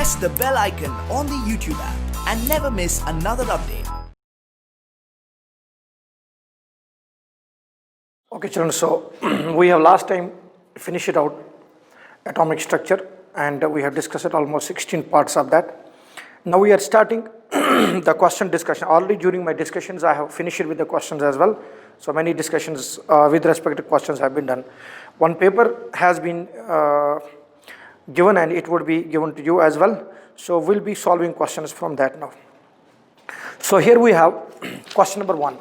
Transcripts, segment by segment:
press the bell icon on the YouTube app and never miss another update. Okay children, so we have last time finished it out atomic structure and we have discussed almost 16 parts of that. Now we are starting the question discussion. Already during my discussions I have finished with the questions as well. So many discussions with respect to questions have been done. One paper has been given and it would be given to you as well. So we'll be solving questions from that now. So here we have question number 1.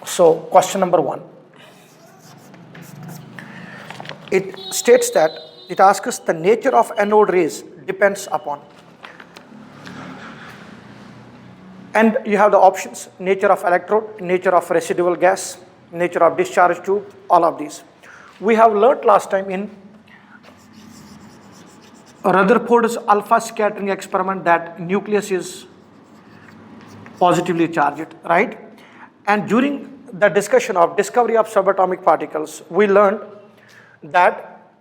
So question number 1, it states that it asks us the nature of anode rays depends upon, and you have the options: nature of electrode, nature of residual gas, nature of discharge tube, all of these. We have learnt last time in Rutherford's alpha scattering experiment that nucleus is positively charged, right? And during the discussion of discovery of subatomic particles, we learned that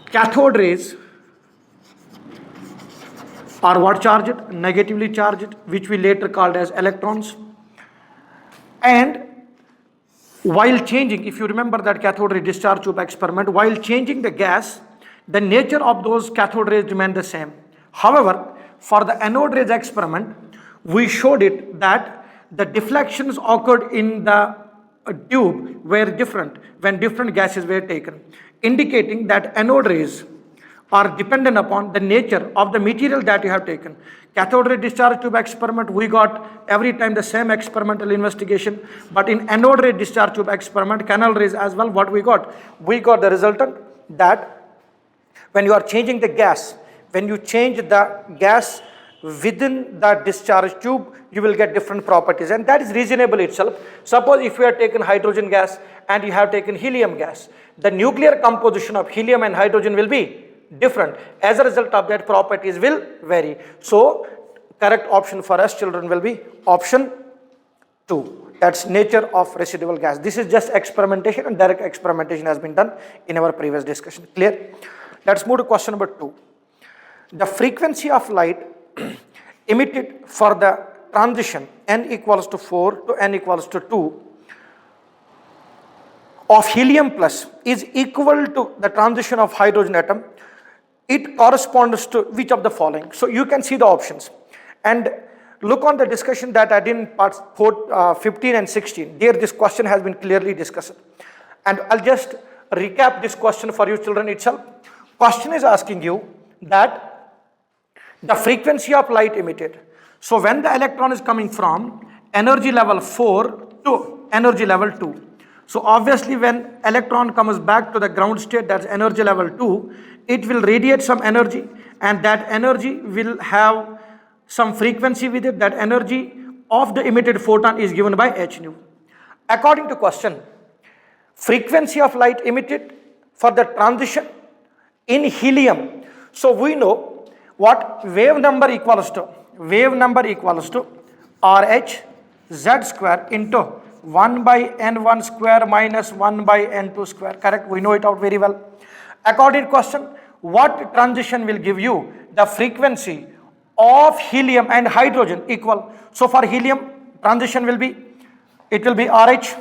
cathode rays are what charged? Negatively charged, which we later called as electrons. And while changing, if you remember that cathode ray discharge tube experiment, while changing the gas, the nature of those cathode rays remain the same. However, for the anode rays experiment, we showed it that the deflections occurred in the tube were different when different gases were taken, indicating that anode rays are dependent upon the nature of the material that you have taken. Cathode ray discharge tube experiment, we got every time the same experimental investigation, but in anode ray discharge tube experiment, canal rays as well, what we got? We got the resultant that when you are changing the gas, when you change the gas within the discharge tube, you will get different properties, and that is reasonable itself. Suppose if you have taken hydrogen gas and you have taken helium gas, the nuclear composition of helium and hydrogen will be different. As a result of that, properties will vary. So correct option for us children will be option 2. That's nature of residual gas. This is just experimentation, and direct experimentation has been done in our previous discussion. Clear? Let's move to question number 2. The frequency of light emitted for the transition n equals to 4 to n equals to 2 of helium plus is equal to the transition of hydrogen atom. It corresponds to which of the following? So you can see the options and look on the discussion that I did in parts 15 and 16. There this question has been clearly discussed, and I'll just recap this question for you children itself. Question is asking you that the frequency of light emitted. So when the electron is coming from energy level 4 to energy level 2. So obviously when electron comes back to the ground state, that's energy level 2, it will radiate some energy, and that energy will have some frequency with it. That energy of the emitted photon is given by h nu. According to question, frequency of light emitted for the transition in helium. So we know what wave number equals to? Wave number equals to RH Z square into 1 by N1 square minus 1 by N2 square. Correct? We know it out very well. According to question, what transition will give you the frequency of helium and hydrogen equal? So for helium, transition will be, it will be RH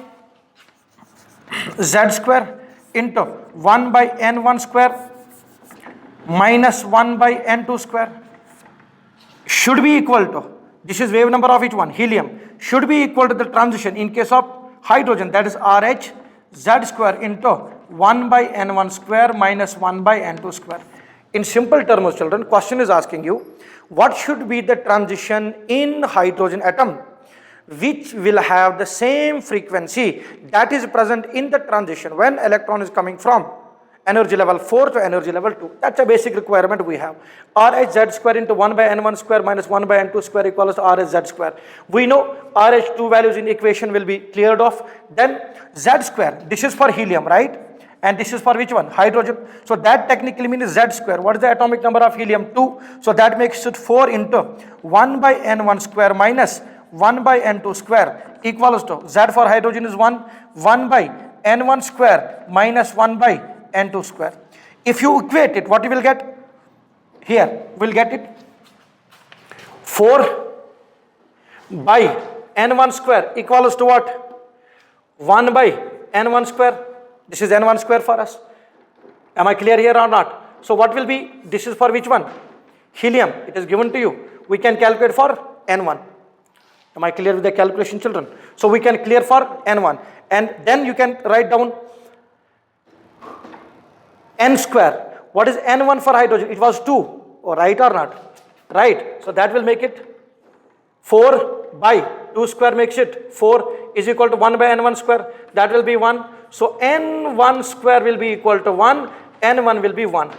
Z square into 1 by N1 square minus 1 by N2 square should be equal to, this is wave number of each one, helium, should be equal to the transition in case of hydrogen, that is RH Z square into 1 by N1 square minus 1 by N2 square. In simple terms children, question is asking you what should be the transition in hydrogen atom which will have the same frequency that is present in the transition when electron is coming from energy level 4 to energy level 2. That's a basic requirement we have. RH Z square into 1 by N1 square minus 1 by N2 square equals to RH Z square. We know RH 2 values in equation will be cleared off. Then Z square, this is for helium, right? And this is for which one? Hydrogen. So that technically means Z square. What is the atomic number of helium? 2. So that makes it 4 into 1 by N1 square minus 1 by N2 square equals to, Z for hydrogen is 1, 1 by N1 square minus 1 by N2 square. If you equate it, what you will get? here we'll get it 4 by n1 square equals to what? 1 by n1 square. This is n1 square for us. Am I clear here or not? So what will be, this is for which one? Helium. It is given to you. We can calculate for n1. Am I clear with the calculation, children? So we can clear for n1, and then you can write down n square. What is n1 for hydrogen? It was 2, right or not? Right. So that will make it 4 by 2 square makes it 4 is equal to 1 by n1 square. That will be 1. So n1 square will be equal to 1, n1 will be 1.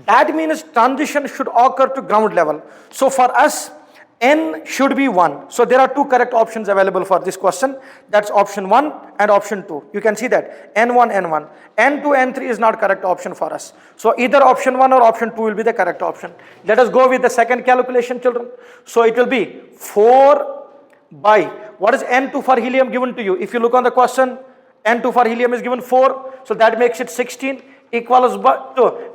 That means transition should occur to ground level. So for us, n should be 1. So there are two correct options available for this question. That's option 1 and option 2. You can see that n1, n1. n2, n3 is not correct option for us. So either option 1 or option 2 will be the correct option. Let us go with the second calculation, children. So it will be 4 by, what is n2 for helium given to you? If you look on the question, n2 for helium is given 4. So that makes it 16 equals to,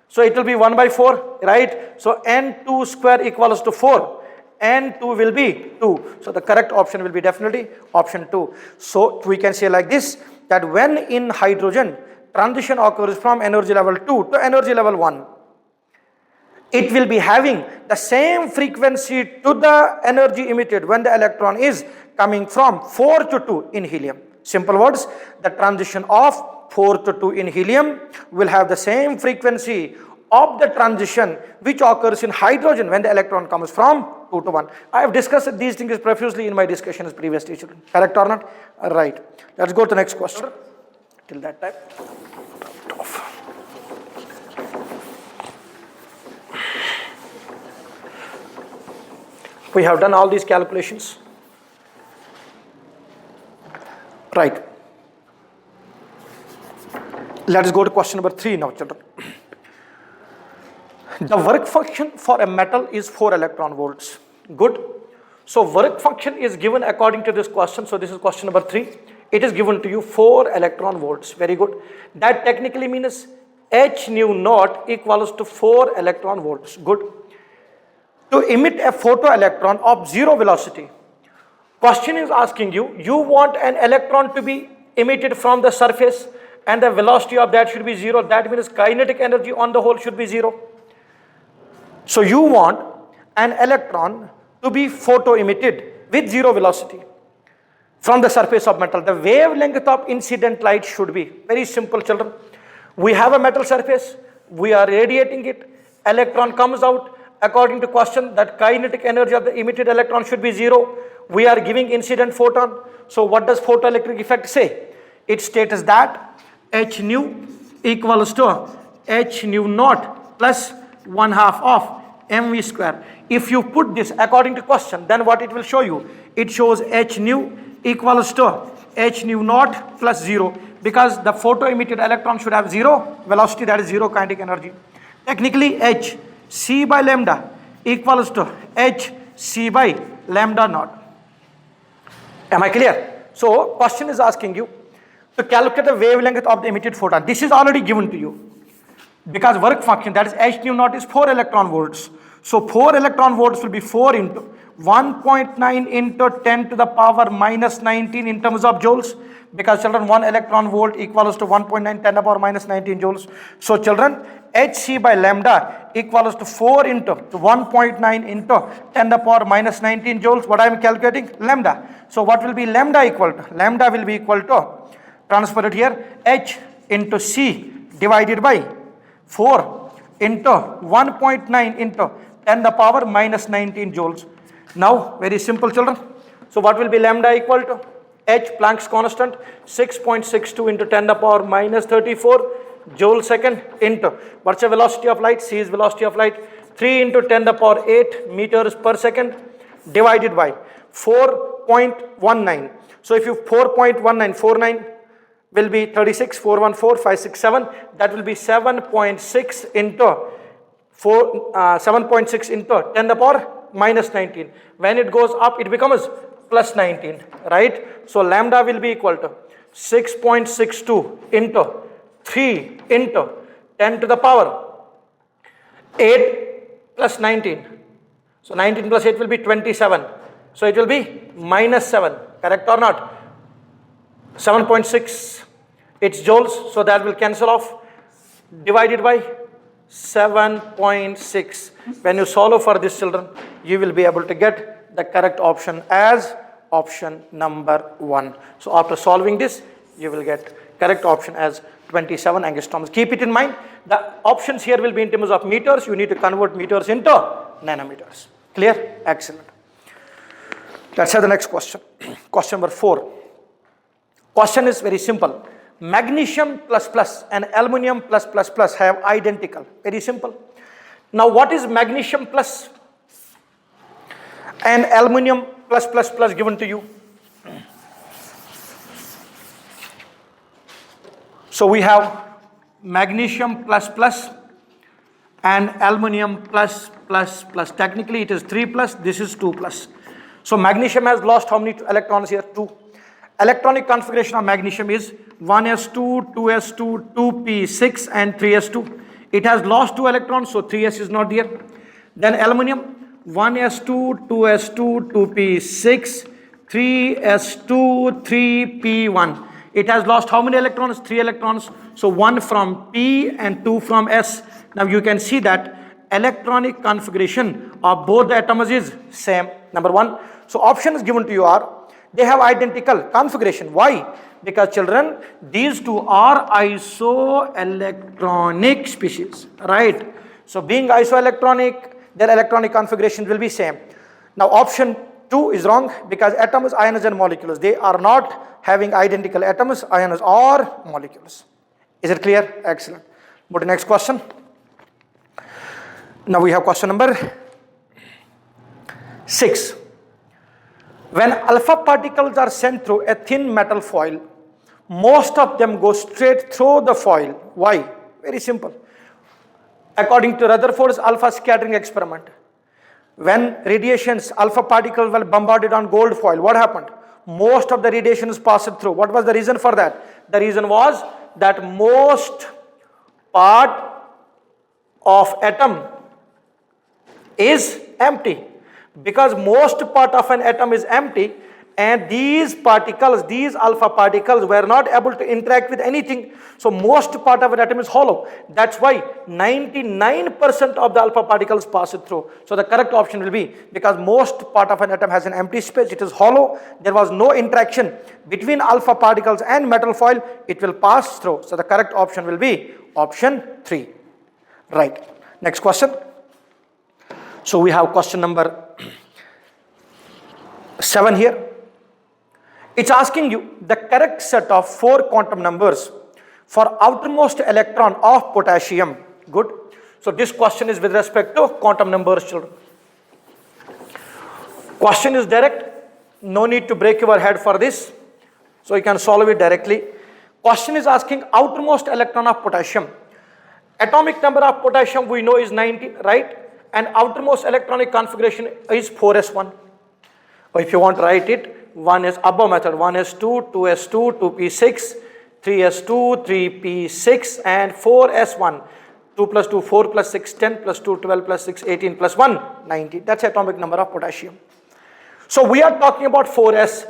so it will be 1 by 4, right? So n2 square equals to 4. N2 will be 2. So the correct option will be definitely option 2. So we can say like this, that when in hydrogen, transition occurs from energy level 2 to energy level 1. It will be having the same frequency to the energy emitted when the electron is coming from 4 to 2 in helium. Simple words, the transition of 4 to 2 in helium will have the same frequency of the transition which occurs in hydrogen when the electron comes from 2 to 1. I have discussed these things profusely in my discussions previously, children. Correct or not? Right. Let's go to the next question. Till that time. We have done all these calculations. Right. Let us go to question number 3 now, children. The work function for a metal is 4 electron volts. Good. So work function is given according to this question. So this is question number 3. It is given to you 4 electron volts. Very good. That technically means h nu naught equals to 4 electron volts. Good. To emit a photoelectron of 0 velocity. Question is asking you, you want an electron to be emitted from the surface and the velocity of that should be 0. That means kinetic energy on the whole should be 0. So you want an electron to be photo emitted with 0 velocity from the surface of metal. The wavelength of incident light should be very simple, children. We have a metal surface, we are radiating it, electron comes out. According to question, that kinetic energy of the emitted electron should be 0. We are giving incident photon. So what does photoelectric effect say? It states that h nu equals to h nu naught plus 1/2 of mv square. If you put this according to question, then what it will show you? It shows h nu equals to h nu naught plus 0, because the photo emitted electron should have 0 velocity, that is 0 kinetic energy. Technically h c by lambda equals to h c by lambda naught. Am I clear? So question is asking you to calculate the wavelength of the emitted photon. This is already given to you, because work function, that is h nu naught, is 4 electron volts. So 4 electron volts will be 4 into 1.9 into 10 to the power minus 19 in terms of joules, because children 1 electron volt equals to 1.9 10 to the power minus 19 joules. So children, hc by lambda equals to 4 into 1.9 into 10 to the power minus 19 joules. What I am calculating? Lambda. So what will be lambda equal to? Lambda will be equal to, transfer it here, h into c divided by 4 into 1.9 into 10 to the power minus 19 joules. Now, very simple, children. So what will be lambda equal to? H, Planck's constant, 6.62 into 10 to the power minus 34 joule second into, what's the velocity of light? C is velocity of light, 3 into 10 to the power 8 meters per second divided by 4.19. So if you 4.1949 will be 36, 414, 567, that will be 7.6 into 7.6 into 10 to the power minus 19. When it goes up, it becomes plus 19, right? So lambda will be equal to 6.62 into 3 into 10 to the power 8 plus 19. So 19 plus 8 will be 27. So it will be minus 7. Correct or not? 7.6. It's joules. So that will cancel off. Divided by 7.6. When you solve for this, children, you will be able to get the correct option as option number 1. So after solving this, you will get correct option as 27 angstroms. Keep it in mind. The options here will be in terms of meters. You need to convert meters into nanometers. Clear? Excellent. Let's have the next question. Question number 4. Question is very simple. Magnesium plus plus and aluminum plus plus plus have identical. Very simple. Now what is magnesium plus and aluminum plus plus plus given to you? So we have magnesium plus plus and aluminum plus plus plus. Technically it is 3 plus, this is 2 plus. So magnesium has lost how many electrons here? 2. Electronic configuration of magnesium is 1s2, 2s2, 2p6 and 3s2. It has lost 2 electrons, so 3s is not there. Then aluminum 1s2, 2s2, 2p6, 3s2, 3p1. It has lost how many electrons? 3 electrons. So 1 from p and 2 from s. Now you can see that electronic configuration of both the atoms is same. Number 1. So options given to you are, they have identical configuration. Why? Because children, these two are isoelectronic species, right? So being isoelectronic, their electronic configuration will be same. Now option 2 is wrong because atoms, ions and molecules, they are not having identical atoms, ions or molecules. Is it clear? Excellent. Go to next question. Now we have question number 6. When alpha particles are sent through a thin metal foil, most of them go straight through the foil. Why? Very simple. According to Rutherford's alpha scattering experiment, when radiations, alpha particles were bombarded on gold foil, what happened? Most of the radiations passed through. What was the reason for that? The reason was that most part of atom is empty. Because most part of an atom is empty and these particles, these alpha particles were not able to interact with anything. So most part of an atom is hollow. That's why 99% of the alpha particles pass it through. So the correct option will be, because most part of an atom has an empty space, it is hollow, there was no interaction between alpha particles and metal foil, it will pass through. So the correct option will be option 3. Right. Next question. So we have question number 7 here. It's asking you the correct set of 4 quantum numbers for outermost electron of potassium. Good. So this question is with respect to quantum numbers, children. Question is direct. No need to break your head for this. So you can solve it directly. Question is asking outermost electron of potassium. Atomic number of potassium we know is 19, right? And outermost electronic configuration is 4s1. Or if you want to write it, 1 is above method, 1s2, 2s2, 2p6, 3s2, 3p6 and 4s1. 2 plus 2, 4 plus 6, 10 plus 2, 12 plus 6, 18 plus 1, 19. That's atomic number of potassium. So we are talking about 4s.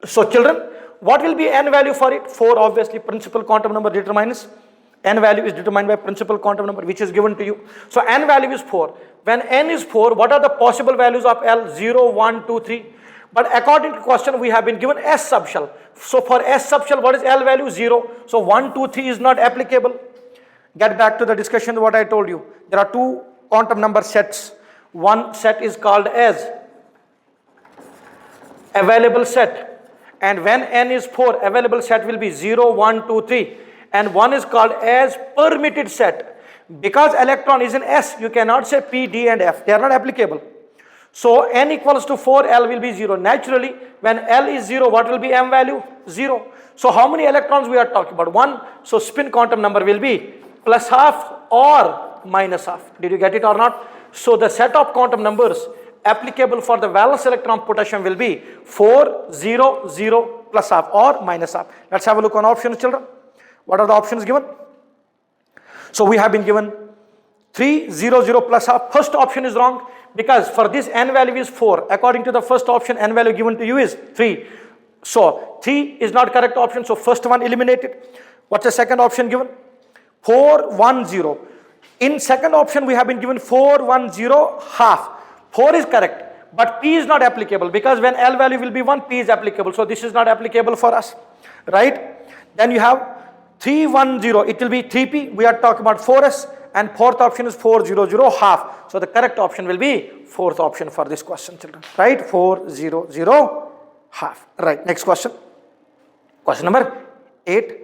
So children, what will be n value for it? 4 obviously principal quantum number determines. N value is determined by principal quantum number which is given to you. So n value is 4. When n is 4, what are the possible values of L? 0, 1, 2, 3. But according to question, we have been given S subshell. So for S subshell, what is L value? 0. So 1, 2, 3 is not applicable. Get back to the discussion what I told you. There are 2 quantum number sets. One set is called as available set. And when n is 4, available set will be 0, 1, 2, 3. And one is called as permitted set. Because electron is in S, you cannot say P, D and F. They are not applicable. So n equals to 4, L will be 0. Naturally, when L is 0, what will be M value? 0. So how many electrons we are talking about? 1. So spin quantum number will be plus half or minus half. Did you get it or not? So the set of quantum numbers applicable for the valence electron potassium will be 4, 0, 0, plus half or minus half. Let's have a look on options, children. What are the options given? So we have been given 3, 0, 0 plus half. First option is wrong because for this n value is 4. According to the first option, n value given to you is 3. So 3 is not correct option. So first one eliminated. What's the second option given? 4, 1, 0. In second option, we have been given 4, 1, 0, half. 4 is correct, but P is not applicable because when L value will be 1, P is applicable. So this is not applicable for us, right? Then you have 3, 1, 0. It will be 3P. We are talking about 4S. And fourth option is 4, 0, 0, half. So the correct option will be fourth option for this question, children. Right? 4, 0, 0, half. Right. Next question. Question number 8.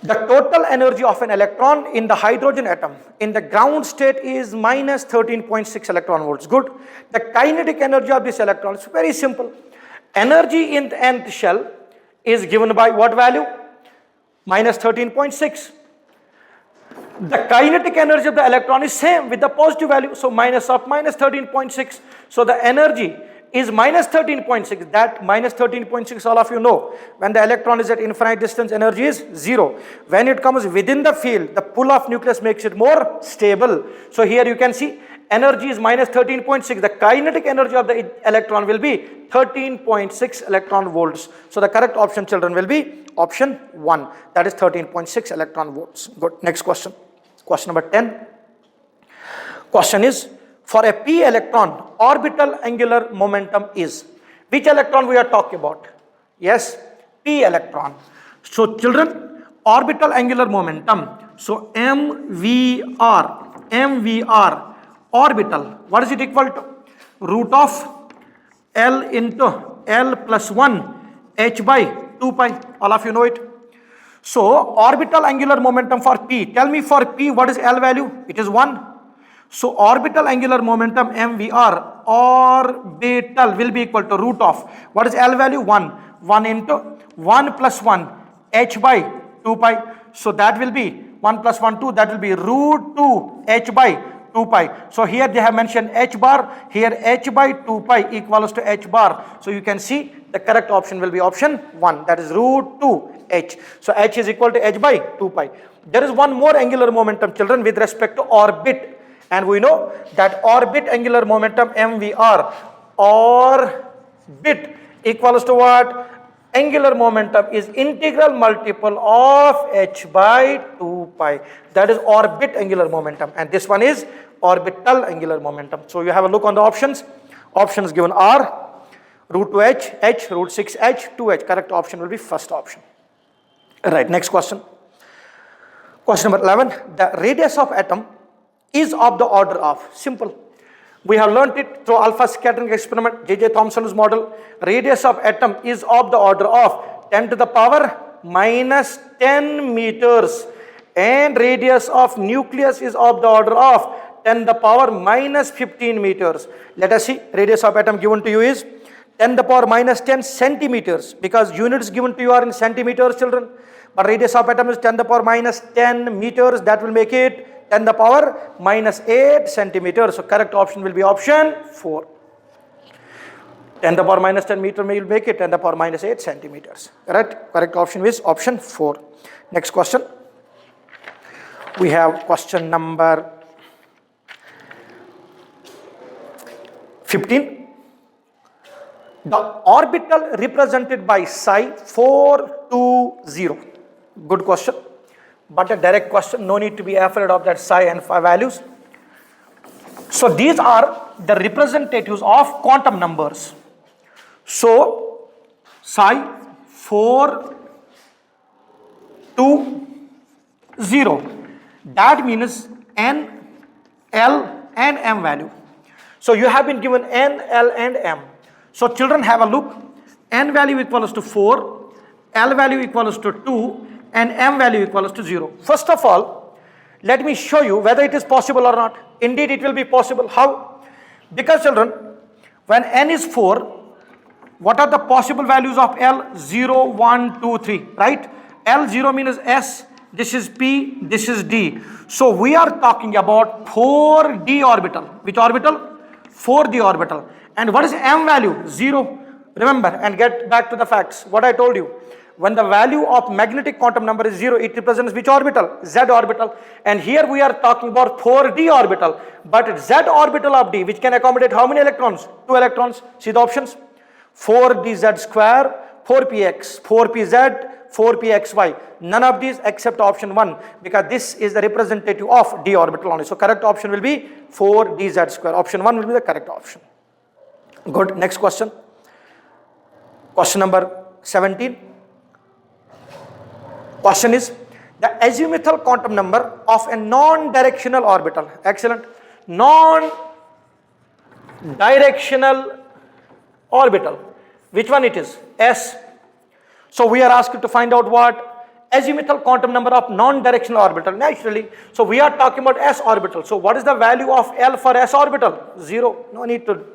The total energy of an electron in the hydrogen atom in the ground state is minus 13.6 electron volts. Good. The kinetic energy of this electron is very simple. Energy in the nth shell is given by what value? Minus 13.6. The kinetic energy of the electron is same with the positive value. So minus of minus 13.6. So the energy is minus 13.6. That minus 13.6 all of you know. When the electron is at infinite distance, energy is 0. When it comes within the field, the pull of nucleus makes it more stable. So here you can see energy is minus 13.6. The kinetic energy of the electron will be 13.6 electron volts. So the correct option, children, will be option 1. That is 13.6 electron volts. Good. Next question. Question number 10. Question is, for a p electron, orbital angular momentum is. Which electron we are talking about? Yes, p electron. So children, orbital angular momentum. So MVR, orbital. What is it equal to? Root of L into L plus 1 h by 2 pi. All of you know it. So orbital angular momentum for P. Tell me for P what is L value? It is 1. So orbital angular momentum MVR, orbital, will be equal to root of, what is L value? 1. 1 into 1 plus 1 h by 2 pi. So that will be 1 plus 1 2, that will be root 2 h by 2 pi. So here they have mentioned h bar, here h by 2 pi equals to h bar. So you can see the correct option will be option 1, that is root 2 h. So h is equal to h by 2 pi. There is one more angular momentum, children, with respect to orbit. And we know that orbit angular momentum MVR, orbit, equals to what? Angular momentum is integral multiple of h by 2 pi. That is orbit angular momentum. And this one is orbital angular momentum. So you have a look on the options. Options given are root 2h, h, root 6h, 2h. Correct option will be first option. Right, next question. Question number 11. The radius of atom is of the order of, simple. We have learnt it through alpha scattering experiment, J.J. Thomson's model. Radius of atom is of the order of 10 to the power minus 10 meters. And radius of nucleus is of the order of 10 to the power minus 15 meters. Let us see, radius of atom given to you is 10 to the power minus 10 centimeters, because units given to you are in centimeters, children. But radius of atom is 10 to the power minus 10 meters. That will make it 10 to the power minus 8 centimeters. So correct option will be option 4. 10 to the power minus 10 meter will make it 10 to the power minus 8 centimeters. Correct option is option 4. Next question. We have question number 15. The orbital represented by psi 420. Good question. But a direct question, no need to be afraid of that psi and phi values. So these are the representatives of quantum numbers. So psi 420, that means n, l and m value. So you have been given n, l and m. So children, have a look. N value equals to 4, l value equals to 2 and m value equals to 0. First of all, let me show you whether it is possible or not. Indeed, it will be possible. How? Because children, when n is 4, what are the possible values of L? 0, 1, 2, 3, right? L 0 means S, this is P, this is D. So we are talking about 4D orbital. Which orbital? 4D orbital. And what is m value? 0. Remember and get back to the facts. What I told you. When the value of magnetic quantum number is 0, it represents which orbital? Z orbital. And here we are talking about 4d orbital. But Z orbital of d, which can accommodate how many electrons? 2 electrons. See the options? 4dz square, 4px, 4pz, 4pxy. None of these except option 1, because this is the representative of d orbital only. So correct option will be 4dz square. Option 1 will be the correct option. Good. Next question. Question number 17. Question is the azimuthal quantum number of a non-directional orbital. Excellent. Non-directional orbital. Which one it is? S. So we are asked to find out what? Azimuthal quantum number of non-directional orbital. Naturally. So we are talking about S orbital. So what is the value of L for S orbital? 0. No need to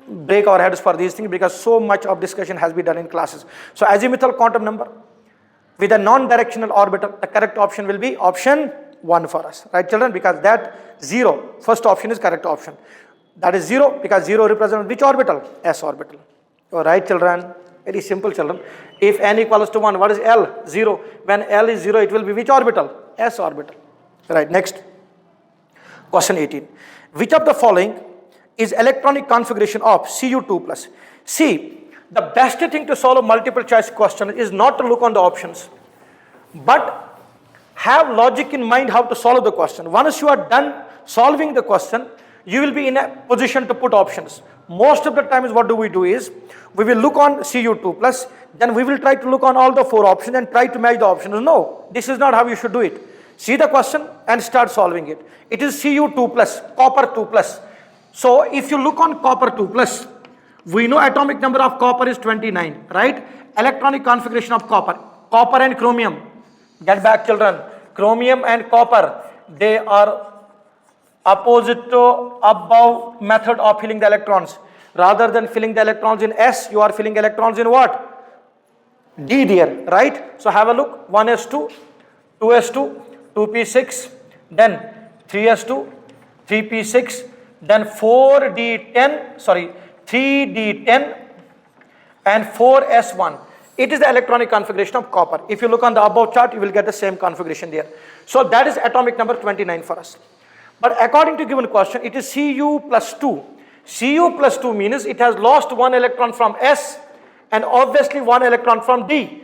break our heads for these things, because so much of discussion has been done in classes. So azimuthal quantum number with a non-directional orbital, the correct option will be option 1 for us. Right, children? Because that 0, first option is correct option. That is 0, because 0 represents which orbital? S orbital. Alright, children? Very simple, children. If n equals to 1, what is L? 0. When L is 0, it will be which orbital? S orbital. Right, next. Question 18. Which of the following is electronic configuration of Cu2+? See, the best thing to solve a multiple choice question is not to look on the options, but have logic in mind how to solve the question. Once you are done solving the question, you will be in a position to put options. Most of the times what do we do is, we will look on Cu2+, then we will try to look on all the 4 options and try to match the options. No, this is not how you should do it. See the question and start solving it. It is Cu2+, copper 2+. So if you look on copper 2+, we know atomic number of copper is 29, right? Electronic configuration of copper. Copper and chromium. Get back, children. Chromium and copper, they are opposite to above method of filling the electrons. Rather than filling the electrons in S, you are filling electrons in what? D there, right? So have a look. 1s2, 2s2, 2p6, then 3s2, 3p6, then 3d10 and 4s1. It is the electronic configuration of copper. If you look on the above chart, you will get the same configuration there. So that is atomic number 29 for us. But according to given question, it is Cu+2. Cu+2 means it has lost 1 electron from S and obviously 1 electron from D.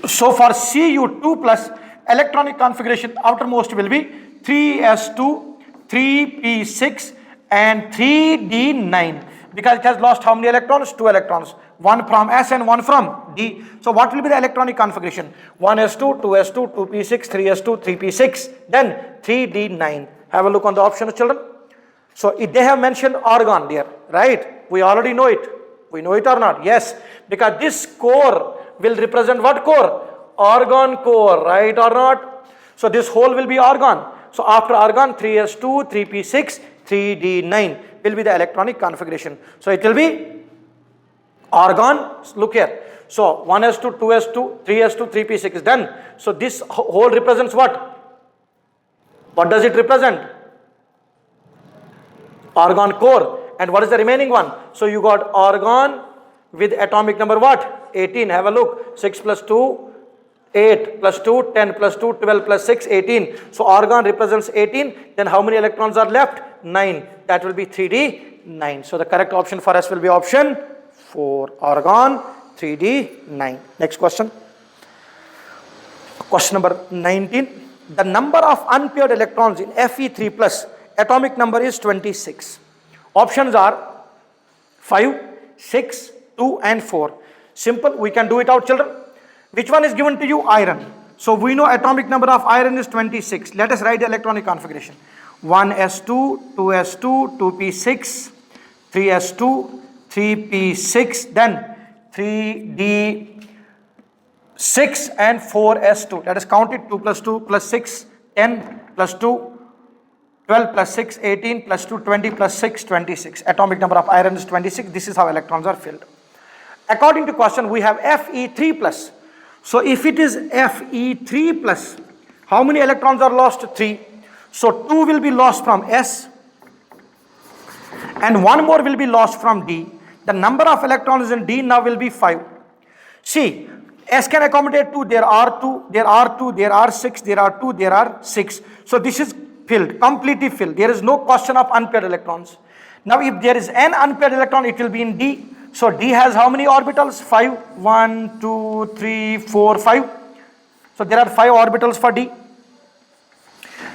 So for Cu2+, electronic configuration outermost will be 3s2, 3p6 and 3d9, because it has lost how many electrons? 2 electrons. 1 from S and 1 from D. So what will be the electronic configuration? 1s2, 2s2, 2p6, 3s2, 3p6, then 3d9. Have a look on the options, children. So if they have mentioned argon there, right? We already know it. We know it or not? Yes, because this core will represent what core? Argon core, right or not? So this whole will be argon. So after argon, 3s2, 3p6, 3d9 will be the electronic configuration. So it will be argon. Look here. So 1s2, 2s2, 3s2, 3p6 is done. So this whole represents what? What does it represent? Argon core. And what is the remaining one? So you got argon with atomic number what? 18. Have a look. 6 plus 2, 8 plus 2, 10 plus 2, 12 plus 6, 18. So argon represents 18. Then how many electrons are left? 9. That will be 3d9. So the correct option for us will be option 4. Argon 3d9. Next question. Question number 19. The number of unpaired electrons in Fe3+, atomic number is 26. Options are 5, 6, 2 and 4. Simple. We can do it out, children. Which one is given to you? Iron. So we know atomic number of iron is 26. Let us write the electronic configuration. 1s2, 2s2, 2p6, 3s2, 3p6, then 3d6 and 4s2. Let us count it. 2 plus 2 plus 6, 10 plus 2, 12 plus 6, 18 plus 2, 20 plus 6, 26. Atomic number of iron is 26. This is how electrons are filled. According to question, we have Fe3+. So if it is Fe3+, how many electrons are lost? 3. So 2 will be lost from S and 1 more will be lost from D. The number of electrons in D now will be 5. See, S can accommodate 2, there are 2, there are 2, there are 6, there are 2, there are 6. So this is filled, completely filled. There is no question of unpaired electrons. Now if there is an unpaired electron, it will be in D. So D has how many orbitals? 5. 1, 2, 3, 4, 5. So there are 5 orbitals for D.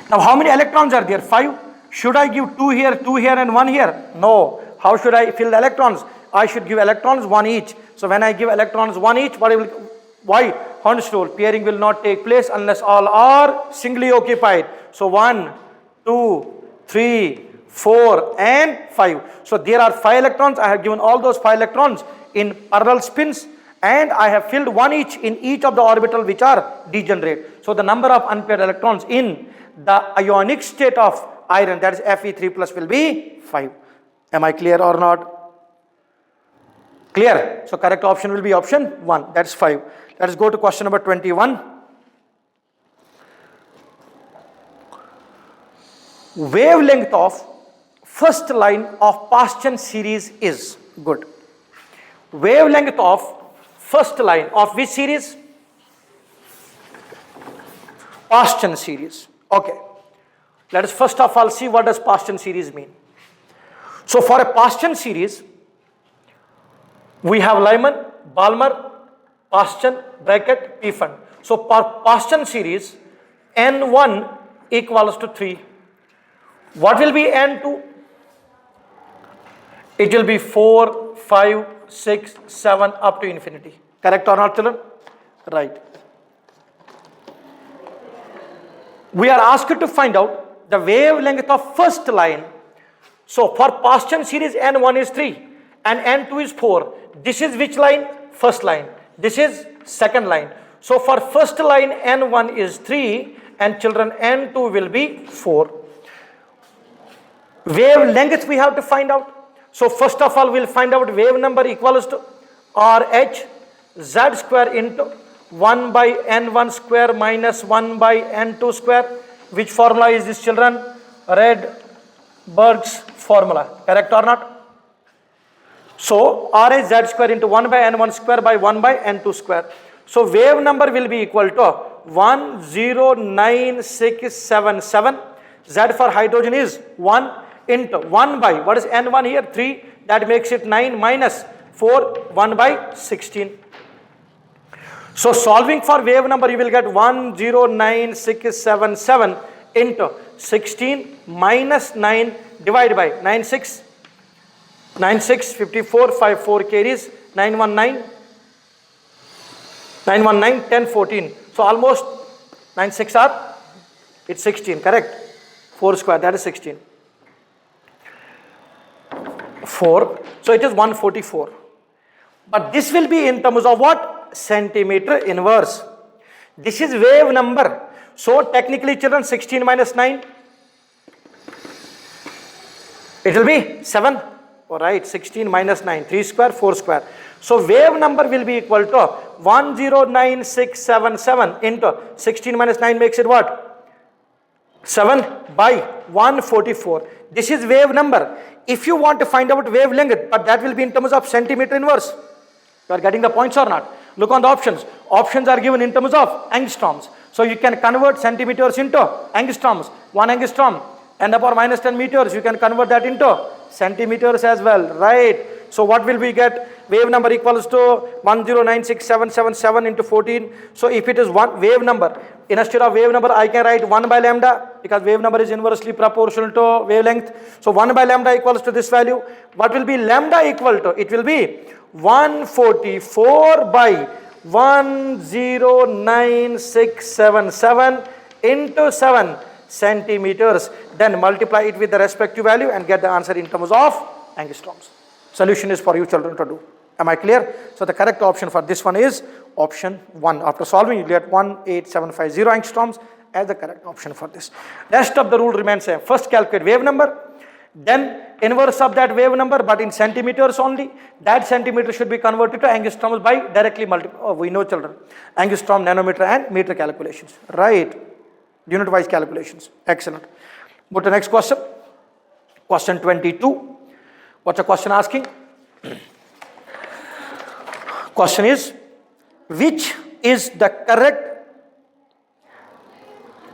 Now how many electrons are there? 5. Should I give 2 here and 1 here? No. How should I fill the electrons? I should give electrons 1 each. So when I give electrons 1 each, why? Hund's rule, pairing will not take place unless all are singly occupied. So 1, 2, 3, 4 and 5. So there are 5 electrons. I have given all those 5 electrons in parallel spins, and I have filled 1 each in each of the orbital which are degenerate. So the number of unpaired electrons in the ionic state of iron, that is Fe3 plus, will be 5. Am I clear or not? Clear? So correct option will be option 1. That's 5. Let us go to question number 21. Wavelength of first line of Paschen series is good. Wavelength of first line of which series? Paschen series. Okay. Let us first of all see what does Paschen series mean. So for a Paschen series, we have Lyman, Balmer, Paschen, bracket, Pfund. So for Paschen series, N1 equals to 3. What will be N2? It will be 4, 5, 6, 7 up to infinity. Correct or not, children? Right. We are asked to find out the wavelength of first line. So for Paschen series, N1 is 3 and N2 is 4. This is which line? First line. This is second line. So for first line, N1 is 3 and children, N2 will be 4. Wavelength we have to find out. So first of all, we'll find out wave number equals to RH Z square into 1 by N1 square minus 1 by N2 square. Which formula is this, children? Rydberg's formula. Correct or not? So RH Z square into 1 by N1 square by 1 by N2 square. So wave number will be equal to 109,677. Z for hydrogen is 1 into 1 by, what is N1 here? 3. That makes it 9 minus 4, 1 by 16. So solving for wave number, you will get 109,677 into 16 minus 9 divided by 96. 96, 54, 5, 4 carries, 919, 10, 14. So almost 96 are, it's 16, correct? 4 square, that is 16. 4, so it is 144. But this will be in terms of what? Centimeter inverse. This is wave number. So technically, children, 16 minus 9, it will be 7. Alright, 16 minus 9, 3 square, 4 square. So wave number will be equal to 109,677 into 16 minus 9 makes it what? 7 by 144. This is wave number. If you want to find out wavelength, but that will be in terms of centimeter inverse. You are getting the points or not? Look on the options. Options are given in terms of angstroms. So you can convert centimeters into angstroms. 1 angstrom, 10 to the power minus 10 meters. You can convert that into centimeters as well, right? So what will we get? Wave number equals to 109,677 into 14. So if it is one wave number, instead of wave number, I can write 1 by lambda, because wave number is inversely proportional to wavelength. So 1 by lambda equals to this value. What will be lambda equal to? It will be 144 by 109,677 into 7 centimeters. Then multiply it with the respective value and get the answer in terms of angstroms. Solution is for you children to do. Am I clear? So the correct option for this one is option 1. After solving, you get 18750 angstroms as the correct option for this. Rest of the rule remains same. First calculate wave number, then inverse of that wave number, but in centimeters only. That centimeter should be converted to angstroms by directly multiply. Oh, we know children. Angstrom, nanometer and meter calculations. Right. Unit wise calculations. Excellent. Go to the next question. Question 22. What's the question asking? Question is, which is the correct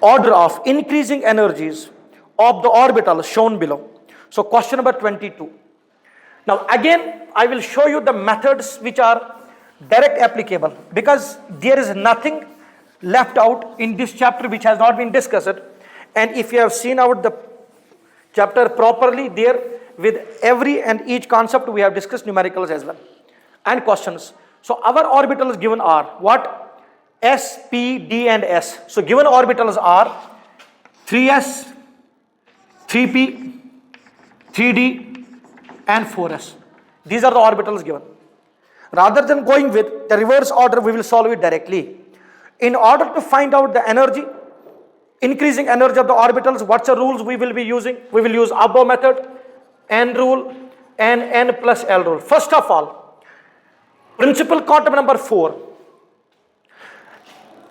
order of increasing energies of the orbitals shown below. So question number 22. Now again, I will show you the methods which are direct applicable, because there is nothing left out in this chapter which has not been discussed. And if you have seen out the chapter properly, there with every and each concept we have discussed numericals as well and questions. So our orbitals given are what? S, P, D and S. So given orbitals are 3s, 3p, 3d and 4s. These are the orbitals given. Rather than going with the reverse order, we will solve it directly. In order to find out the energy, increasing energy of the orbitals, what's the rules we will be using? We will use above method, N rule and N plus L rule. First of all, principal quantum number 4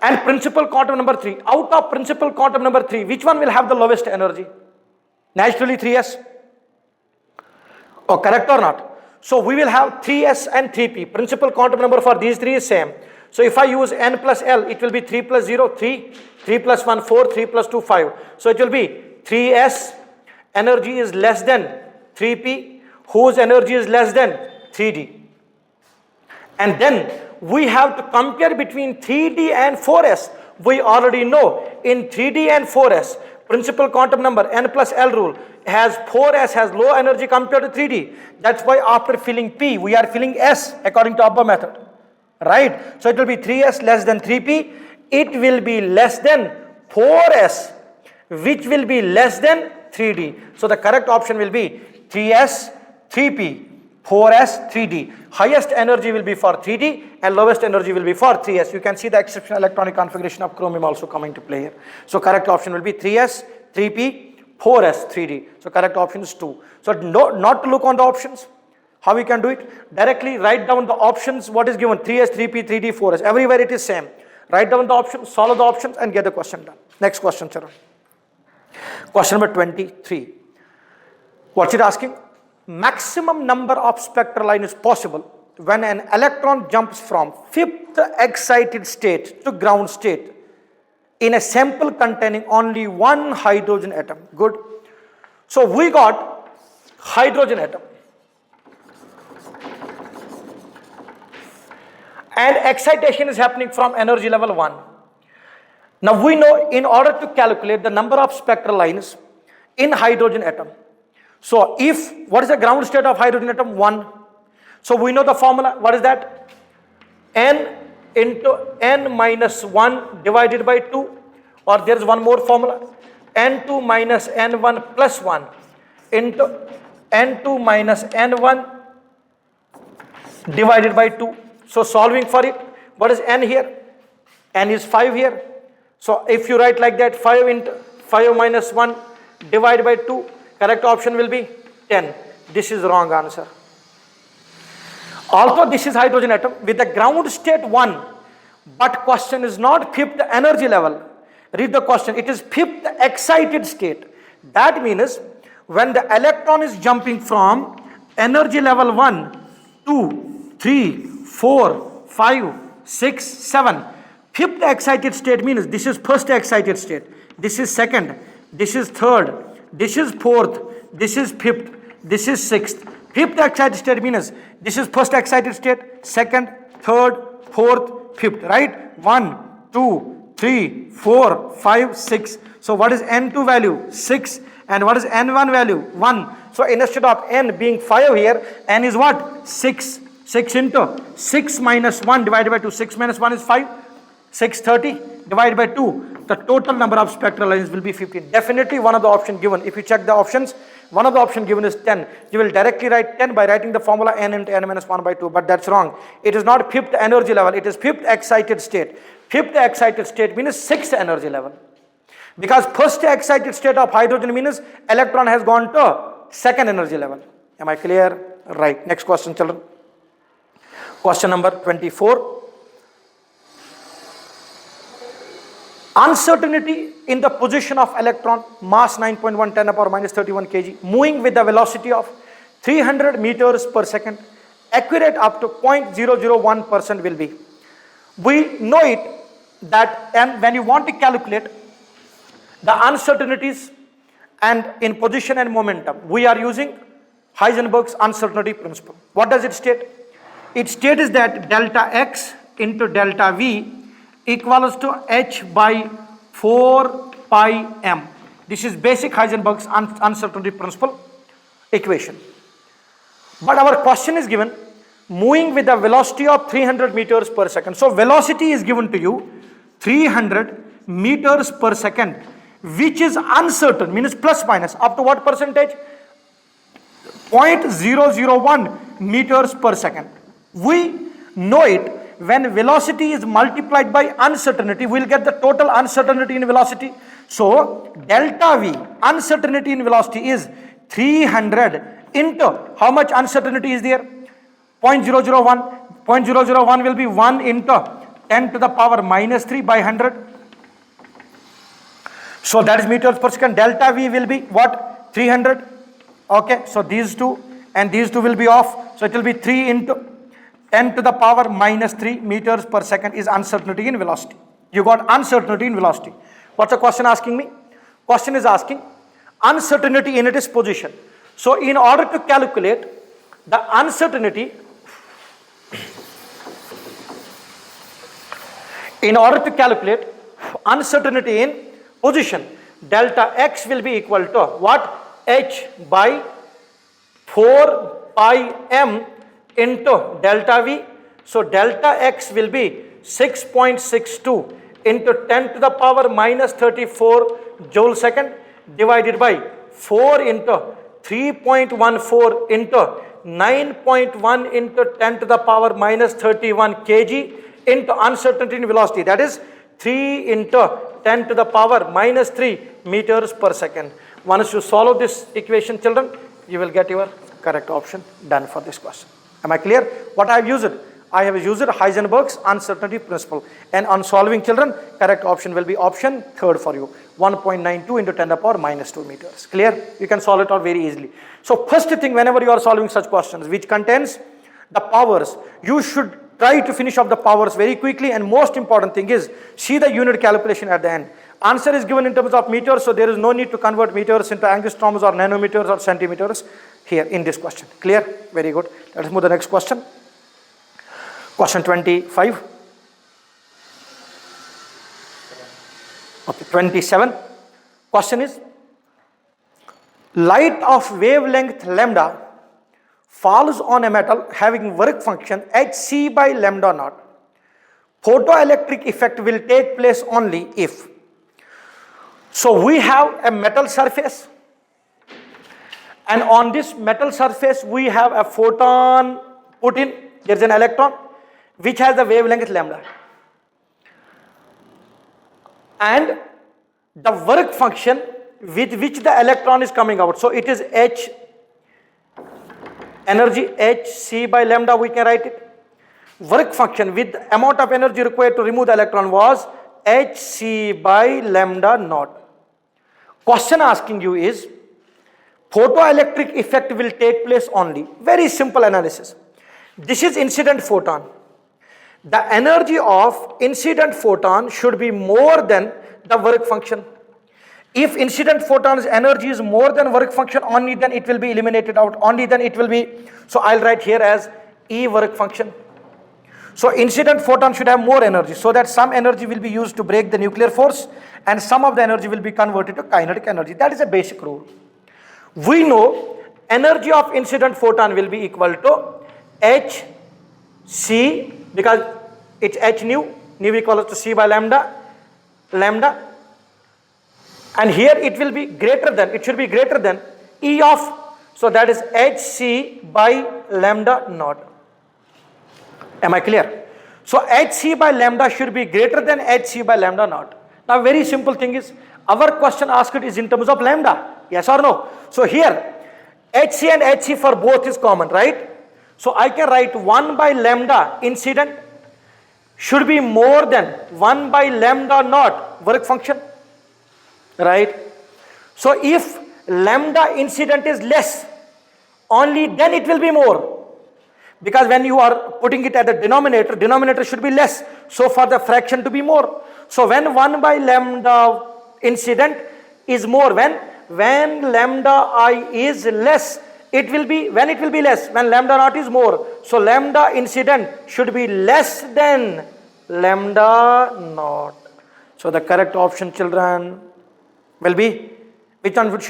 and principal quantum number 3. Out of principal quantum number 3, which one will have the lowest energy? Naturally 3s. Oh, correct or not? So we will have 3s and 3p. Principal quantum number for these three is same. So if I use N plus L, it will be 3 plus 0, 3, 3 plus 1, 4, 3 plus 2, 5. So it will be 3s energy is less than 3p, whose energy is less than 3d. And then we have to compare between 3d and 4s. We already know in 3d and 4s, principal quantum number N plus L rule has 4s has low energy compared to 3d. That's why after filling p, we are filling s according to above method. Right? So it will be 3s less than 3p. It will be less than 4s, which will be less than 3d. So the correct option will be 3s, 3p, 4s, 3d. Highest energy will be for 3d and lowest energy will be for 3s. You can see the exceptional electronic configuration of chromium also coming to play here. So correct option will be 3s, 3p, 4s, 3d. So correct option is 2. So not to look on the options. How we can do it? Directly write down the options, what is given, 3s, 3p, 3d, 4s. Everywhere it is same. Write down the options, solve the options and get the question done. Next question, children. Question number 23. What's it asking? Maximum number of spectral line is possible when an electron jumps from 5th excited state to ground state in a sample containing only one hydrogen atom. Good. So we got hydrogen atom. And excitation is happening from energy level 1. Now we know in order to calculate the number of spectral lines in hydrogen atom. So if, what is the ground state of hydrogen atom? 1. So we know the formula. What is that? N into N minus 1 divided by 2. Or there is one more formula. N2 minus N1 plus 1 into N2 minus N1 divided by 2. So solving for it, what is N here? N is 5 here. So if you write like that, 5 into 5 minus 1 divided by 2, correct option will be 10. This is wrong answer. Although this is hydrogen atom with the ground state 1, but question is not 5th energy level. Read the question. It is 5th excited state. That means when the electron is jumping from energy level 1, 2, 3, 4, 5, 6, 7. 5th excited state means this is first excited state. This is second. This is third. This is fourth. This is fifth. This is sixth. 5th excited state means this is first excited state, second, third, fourth, fifth. Right? 1, 2, 3, 4, 5, 6. So what is N2 value? 6. And what is N1 value? 1. So instead of N being 5 here, N is what? 6. 6 into 6 minus 1 divided by 2. 6 minus 1 is 5. 630 divided by 2. The total number of spectral lines will be 15. Definitely one of the options given. If you check the options, one of the options given is 10. You will directly write 10 by writing the formula N into N minus 1 by 2. But that's wrong. It is not 5th energy level. It is 5th excited state. 5th excited state means 6th energy level. Because first excited state of hydrogen means electron has gone to 2nd energy level. Am I clear? Right. Next question, children. Question number 24. Uncertainty in the position of electron, mass 9.1 10 power minus 31 kg, moving with the velocity of 300 meters per second, accurate up to 0.001% will be. We know it that, and when you want to calculate the uncertainties and in position and momentum, we are using Heisenberg's uncertainty principle. What does it state? It states that delta x into delta v equals to h by 4 pi m. This is basic Heisenberg's uncertainty principle equation. But our question is given moving with a velocity of 300 meters per second. So velocity is given to you 300 meters per second, which is uncertain, means plus minus up to what percentage? 0.001 meters per second. We know it, when velocity is multiplied by uncertainty, we will get the total uncertainty in velocity. So delta v, uncertainty in velocity, is 300 into how much uncertainty is there? 0.001. 0.001 will be 1 into 10 to the power minus 3 by 100. So that is meters per second. Delta v will be what? 300. Okay, so these two and these two will be off. So it will be 3 into 10 to the power minus 3 meters per second is uncertainty in velocity. You got uncertainty in velocity. What's the question asking me? Question is asking uncertainty in its position. So in order to calculate the uncertainty, in position, delta x will be equal to what? H by 4 pi m into delta v. So delta x will be 6.62 into 10 to the power minus 34 joule second divided by 4 into 3.14 into 9.1 into 10 to the power minus 31 kg into uncertainty in velocity, that is 3 into 10 to the power minus 3 meters per second. Once you solve this equation, children, you will get your correct option done for this question. Am I clear? What I have used? I have used Heisenberg's uncertainty principle, and on solving, children, correct option will be option third for you, 1.92 into 10 to the power minus 2 meters. Clear? You can solve it out very easily. So first thing, whenever you are solving such questions which contains the powers, you should try to finish off the powers very quickly, and most important thing is see the unit calculation at the end. Answer is given in terms of meters, so there is no need to convert meters into angstroms or nanometers or centimeters here in this question. Clear? Very good. Let us move to the next question. Question 25. Okay, 27. Question is, light of wavelength lambda falls on a metal having work function hc by lambda naught. Photoelectric effect will take place only if. So we have a metal surface, and on this metal surface we have a photon put in. There is an electron which has the wavelength lambda, and the work function with which the electron is coming out. So it is h energy hc by lambda, we can write it. Work function with the amount of energy required to remove the electron was hc by lambda naught. Question asking you is, photoelectric effect will take place only. Very simple analysis. This is incident photon. The energy of incident photon should be more than the work function. If incident photon's energy is more than work function, only then it will be eliminated out. Only then it will be, so I'll write here as E work function. So incident photon should have more energy, so that some energy will be used to break the nuclear force and some of the energy will be converted to kinetic energy. That is a basic rule. We know energy of incident photon will be equal to h c, because it's h nu equals to c by lambda, and here it will be greater than, it should be greater than E of, so that is hc by lambda naught. Am I clear? So hc by lambda should be greater than hc by lambda naught. Now very simple thing is, our question asked is in terms of lambda, yes or no? So here hc and hc for both is common, right? So I can write 1 by lambda incident should be more than 1 by lambda naught work function, right? So if lambda incident is less, only then it will be more. Because when you are putting it at the denominator, denominator should be less. So for the fraction to be more. So when 1 by lambda incident is more, when lambda I is less, it will be, when it will be less, when lambda naught is more. So lambda incident should be less than lambda naught. So the correct option, children, will be, which one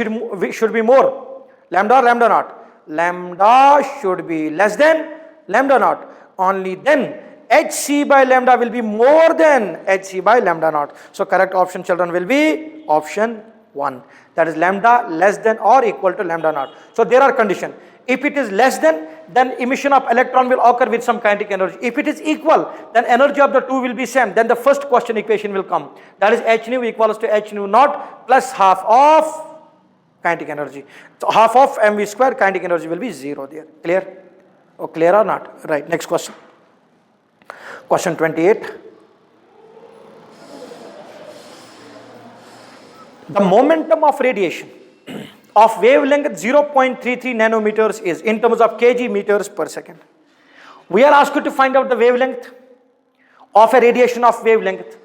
should be more? Lambda or lambda naught? Lambda should be less than lambda naught. Only then hc by lambda will be more than hc by lambda naught. So correct option, children, will be option 1. That is lambda less than or equal to lambda naught. So there are conditions. If it is less than, then emission of electron will occur with some kinetic energy. If it is equal, then energy of the two will be same. Then the first question equation will come. That is h nu equals to h nu naught plus half of kinetic energy. So half of mv square kinetic energy will be 0 there. Clear? Or clear or not? Right. Next question. Question 28. The momentum of radiation of wavelength 0.33 nanometers is in terms of kg meters per second. We are asked to find out the wavelength of a radiation of wavelength,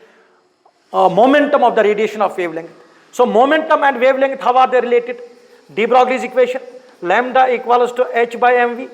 momentum of the radiation of wavelength. So momentum and wavelength, how are they related? De Broglie's equation, lambda equals to h by mv.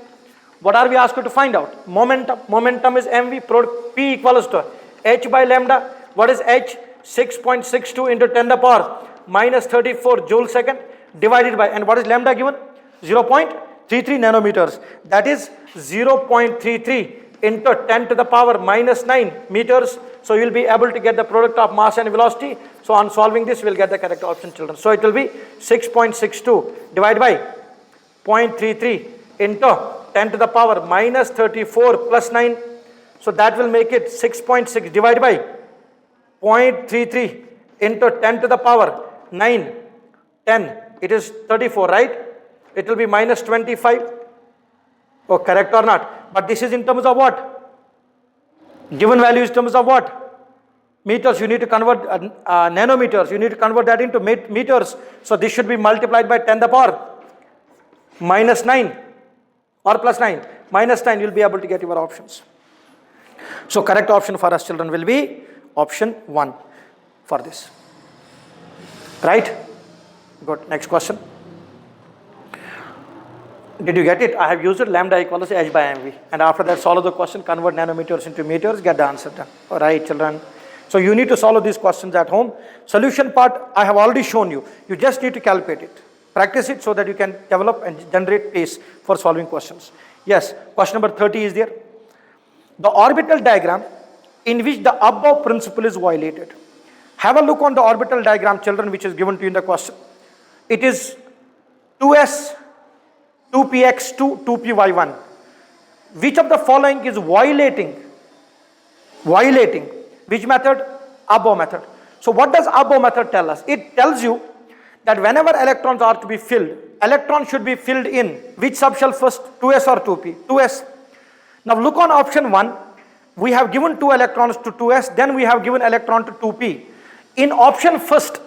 What are we asked to find out? Momentum. Momentum is mv, P equals to h by lambda. What is h? 6.62 into 10 to the power minus 34 joule second divided by, and what is lambda given? 0.33 nanometers. That is 0.33 into 10 to the power minus 9 meters. So you will be able to get the product of mass and velocity. So on solving this, we will get the correct option, children. So it will be 6.62 divided by 0.33 into 10 to the power minus 34 plus 9. So that will make it 6.6 divided by 0.33 into 10 to the power 9, 10. It is 34, right? It will be minus 25. Oh, correct or not? But this is in terms of what? Given value is in terms of what? Meters. You need to convert nanometers. You need to convert that into meters. So this should be multiplied by 10 to the power minus 9 or plus 9. Minus 9, you will be able to get your options. So correct option for us, children, will be option 1 for this. Right? Good. Next question. Did you get it? I have used it, lambda equals to h by mv. And after that, solve the question, convert nanometers into meters, get the answer done. All right, children. So you need to solve these questions at home. Solution part, I have already shown you. You just need to calculate it. Practice it so that you can develop and generate pace for solving questions. Yes, question number 30 is there. The orbital diagram in which the above principle is violated. Have a look on the orbital diagram, children, which is given to you in the question. It is 2s, 2px2, 2py1. Which of the following is violating? Which method? Above method. So what does above method tell us? It tells you that whenever electrons are to be filled, electrons should be filled in which subshell first? 2s or 2p? 2s. Now look on option 1. We have given 2 electrons to 2s, then we have given electron to 2p. In option first,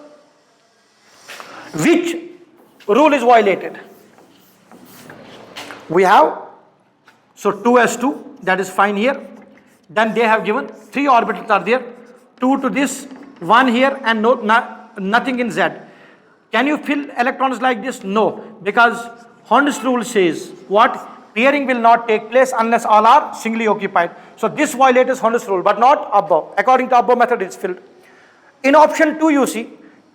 which rule is violated? We have, so 2s2, that is fine here. Then they have given 3 orbitals are there, 2 to this, 1 here, and nothing in z. Can you fill electrons like this? No, because Hund's rule says what? Pairing will not take place unless all are singly occupied. So this violates Hund's rule, but not above. According to above method, it's filled. In option 2, you see,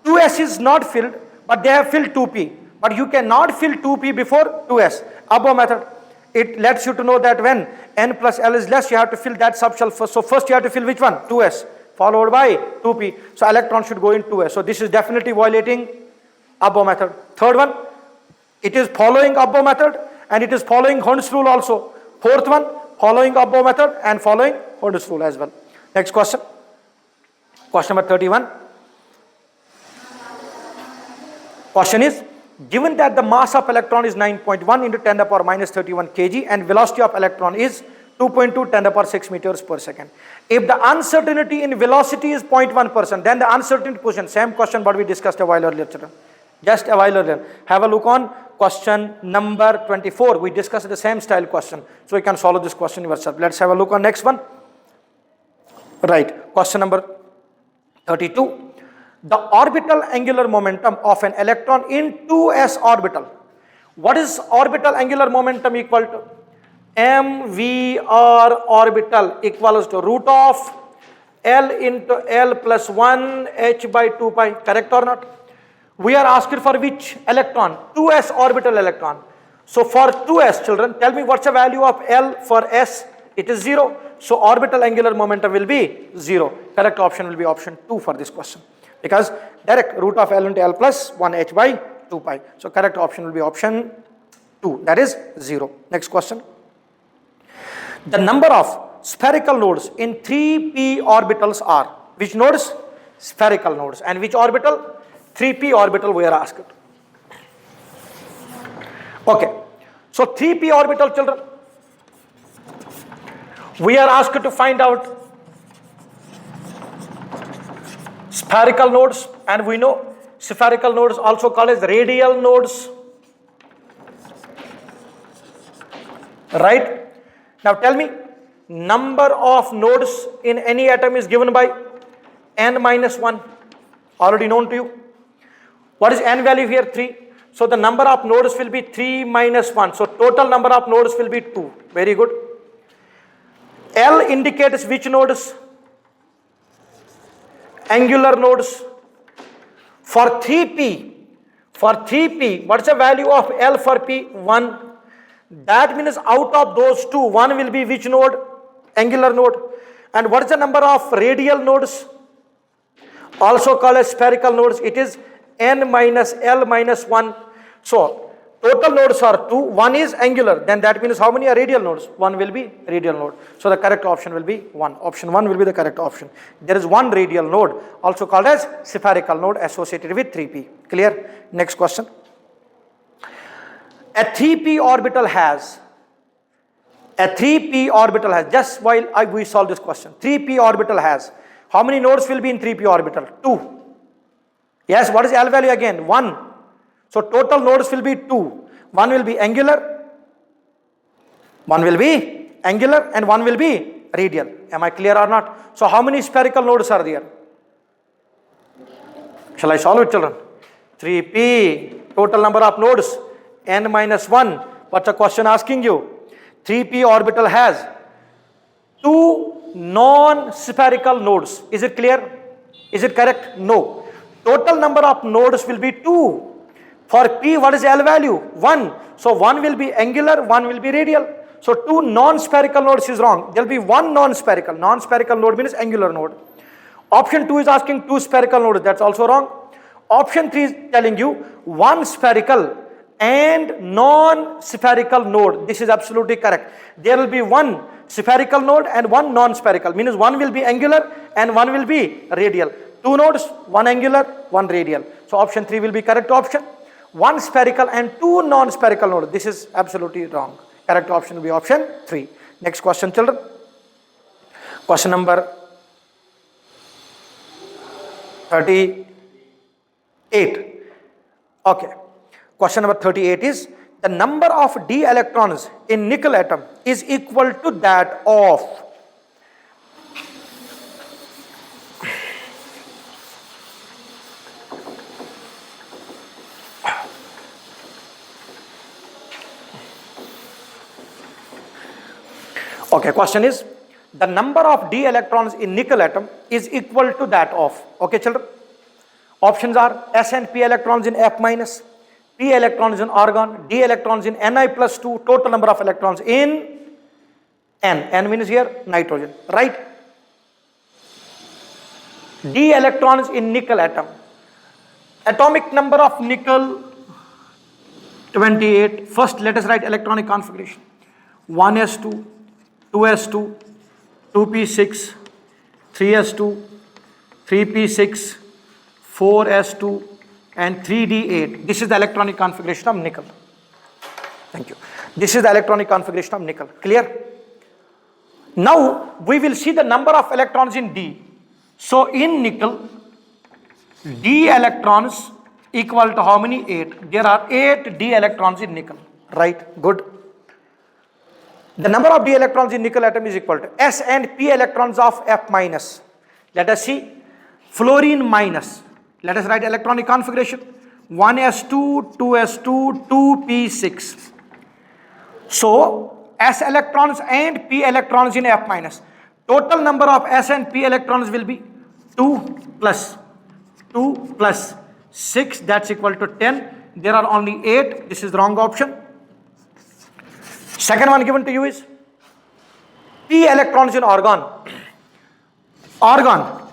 2s is not filled, but they have filled 2p. But you cannot fill 2p before 2s. Above method, it lets you to know that when n plus l is less, you have to fill that subshell first. So first you have to fill which one? 2s, followed by 2p. So electron should go in 2s. So this is definitely violating above method. Third one, it is following above method and it is following Hund's rule also. Fourth one, following above method and following Hund's rule as well. Next question. Question number 31. Question is, given that the mass of electron is 9.1 into 10 to the power minus 31 kg and velocity of electron is 2.2 10 to the power 6 meters per second. If the uncertainty in velocity is 0.1%, then the uncertainty position, same question what we discussed a while earlier, children. just a while earlier. Have a look on question number 24. We discussed the same style question, so you can solve this question yourself. Let's have a look on next one. Right, question number 32. The orbital angular momentum of an electron in 2s orbital. What is orbital angular momentum equal to? mvr orbital equals to root of L into L plus 1 h by 2 pi. Correct or not? We are asking for which electron? 2s orbital electron. So for 2s, children, tell me what's the value of L for s? It is 0. So orbital angular momentum will be 0. Correct option will be option 2 for this question. Because direct root of L into L plus 1 h by 2 pi. So correct option will be option 2. That is 0. Next question. The number of spherical nodes in 3p orbitals are. Which nodes? Spherical nodes. And which orbital? 3p orbital we are asked. Okay. So 3p orbital, children. We are asked to find out spherical nodes, and we know spherical nodes also called as radial nodes. Right? Now tell me, number of nodes in any atom is given by n minus 1. Already known to you. What is n value here? 3. So the number of nodes will be 3 minus 1. So total number of nodes will be 2. Very good. L indicates which nodes? Angular nodes. For 3p, what's the value of L for p? 1. That means out of those two, one will be which node? Angular node. And what is the number of radial nodes? Also called as spherical nodes. It is n minus L minus 1. So total nodes are 2. One is angular. Then that means how many are radial nodes? One will be radial node. So the correct option will be 1. Option 1 will be the correct option. There is one radial node, also called as spherical node, associated with 3p. Clear? Next question. A 3p orbital has, just while we solve this question, 3p orbital has, how many nodes will be in 3p orbital? 2. Yes, what is L value again? 1. So total nodes will be 2. One will be angular, and one will be radial. Am I clear or not? So how many spherical nodes are there? Shall I solve it, children? 3p, total number of nodes, n minus 1. What's the question asking you? 3p orbital has 2 non-spherical nodes. Is it clear? Is it correct? No. Total number of nodes will be 2. For p, what is L value? 1. So one will be angular, one will be radial. So 2 non-spherical nodes is wrong. There will be 1 non-spherical. Non-spherical node means angular node. Option 2 is asking 2 spherical nodes. That's also wrong. Option 3 is telling you 1 spherical and non-spherical node. This is absolutely correct. There will be 1 spherical node and 1 non-spherical. Means one will be angular and one will be radial. 2 nodes, 1 angular, 1 radial. So option 3 will be correct option. 1 spherical and 2 non-spherical nodes. This is absolutely wrong. Correct option will be option 3. Next question, children. Question number 38. Okay. Question number 38 is, the number of d electrons in nickel atom is equal to that of. Okay, question is, the number of d electrons in nickel atom is equal to that of. Okay, children. Options are s and p electrons in F minus, p electrons in argon, d electrons in Ni plus 2, total number of electrons in N. N means here nitrogen, right? D electrons in nickel atom. Atomic number of nickel 28. First, let us write electronic configuration. 1s2, 2s2, 2p6, 3s2, 3p6, 4s2 and 3d8. This is the electronic configuration of nickel. Thank you. This is the electronic configuration of nickel. Clear? Now we will see the number of electrons in D. So in nickel, D electrons equal to how many? 8. There are 8 d electrons in nickel, right? Good. The number of d electrons in nickel atom is equal to s and p electrons of F minus. Let us see. Fluorine minus. Let us write electronic configuration. 1s2, 2s2, 2p6. So s electrons and p electrons in F minus. Total number of s and p electrons will be 2 plus 6, that's equal to 10. There are only 8. This is the wrong option. Second one given to you is p electrons in argon. Argon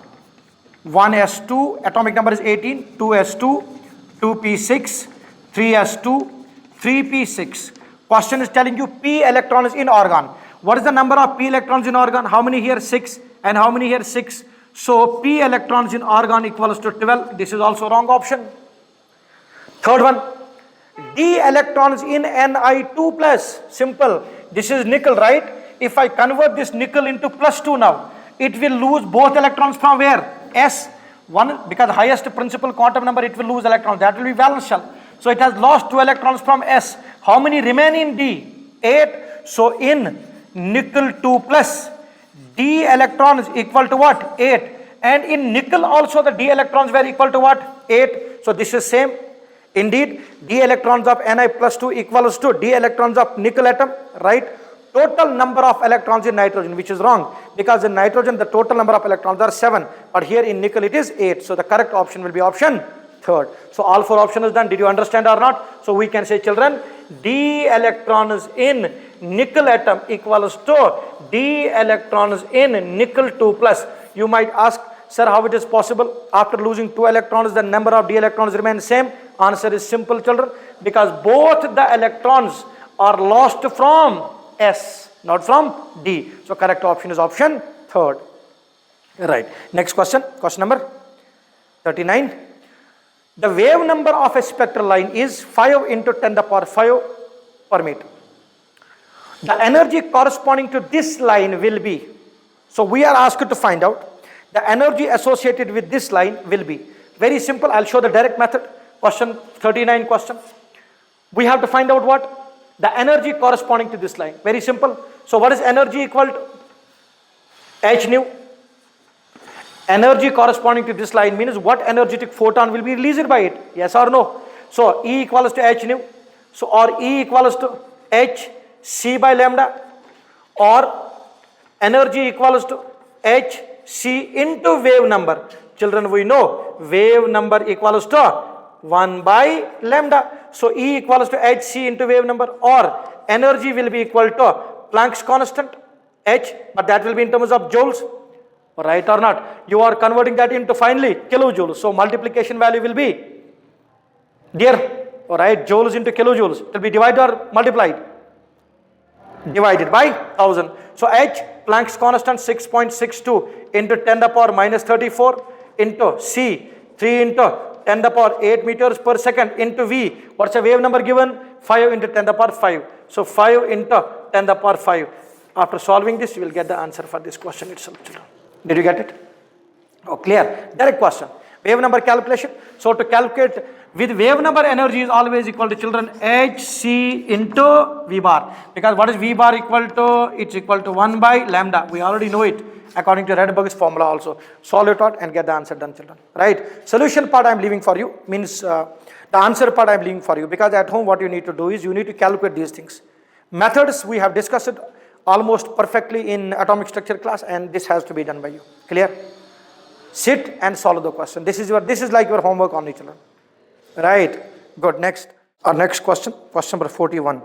1s2, atomic number is 18, 2s2, 2p6, 3s2, 3p6. Question is telling you p electrons in argon. What is the number of p electrons in argon? How many here? 6. And how many here? 6. So p electrons in argon equals to 12. This is also wrong option. Third one, d electrons in Ni2 plus. Simple. This is nickel, right? If I convert this nickel into +2 now, it will lose both electrons from where? S. One, because highest principal quantum number, it will lose electrons. That will be valence shell. So it has lost 2 electrons from S. How many remain in D? 8. So in nickel 2 plus, d electrons equal to what? 8. And in nickel also the d electrons were equal to what? 8. So this is same. Indeed, d electrons of Ni plus 2 equals to d electrons of nickel atom, right? Total number of electrons in nitrogen, which is wrong, because in nitrogen the total number of electrons are 7, but here in nickel it is 8. So the correct option will be option third. So all 4 options is done. Did you understand or not? So we can say, children, d electrons in nickel atom equals to d electrons in nickel 2 plus. You might ask, sir, how it is possible? After losing 2 electrons, the number of d electrons remain same. Answer is simple, children, because both the electrons are lost from S, not from D. So correct option is option third. Right. Next question, question number 39. The wave number of a spectral line is 5 into 10 to the power 5 per meter. The energy corresponding to this line will be, so we are asked to find out the energy associated with this line will be. Very simple. I'll show the direct method. Question 39 question. We have to find out what? The energy corresponding to this line. Very simple. So what is energy equal to? H nu. Energy corresponding to this line means what energetic photon will be released by it. Yes or no? So E equals to H nu. So or E equals to H C by lambda, or energy equals to H C into wave number. Children, we know wave number equals to 1 by lambda. So E equals to Hc into wave number, or energy will be equal to Planck's constant H, but that will be in terms of joules, right or not? You are converting that into finally kilojoules. So multiplication value will be, dear, right, joules into kilojoules. It will be divided or multiplied? Divided by 1000. So H, Planck's constant 6.62 into 10 to the power minus 34 into C, 3 into 10 to the power 8 meters per second into V. What's the wave number given? 5 into 10 to the power 5. So 5 into 10 to the power 5. After solving this, you will get the answer for this question itself. Did you get it? Oh, clear. Direct question. Wave number calculation. So to calculate with wave number, energy is always equal to, children, Hc into V bar. Because what is V bar equal to? It's equal to 1 by lambda. We already know it according to Rydberg's formula also. Solve it out and get the answer done, children. Right? Solution part I am leaving for you. Means the answer part I am leaving for you. Because at home what you need to do is you need to calculate these things. Methods we have discussed it almost perfectly in atomic structure class, and this has to be done by you. Clear? Sit and solve the question. This is like your homework only, children. Right? Good. Next. Our next question, question number 41.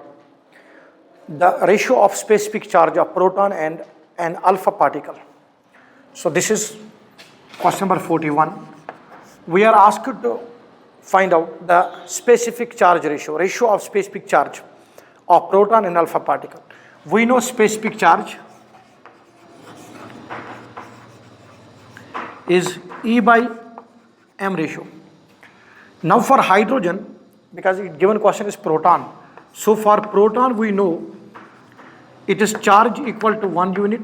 The ratio of specific charge of proton and an alpha particle. So this is question number 41. We are asked to find out the specific charge ratio of specific charge of proton and alpha particle. We know specific charge is E by M ratio. Now for hydrogen, because given question is proton, so for proton we know it is charge equal to 1 unit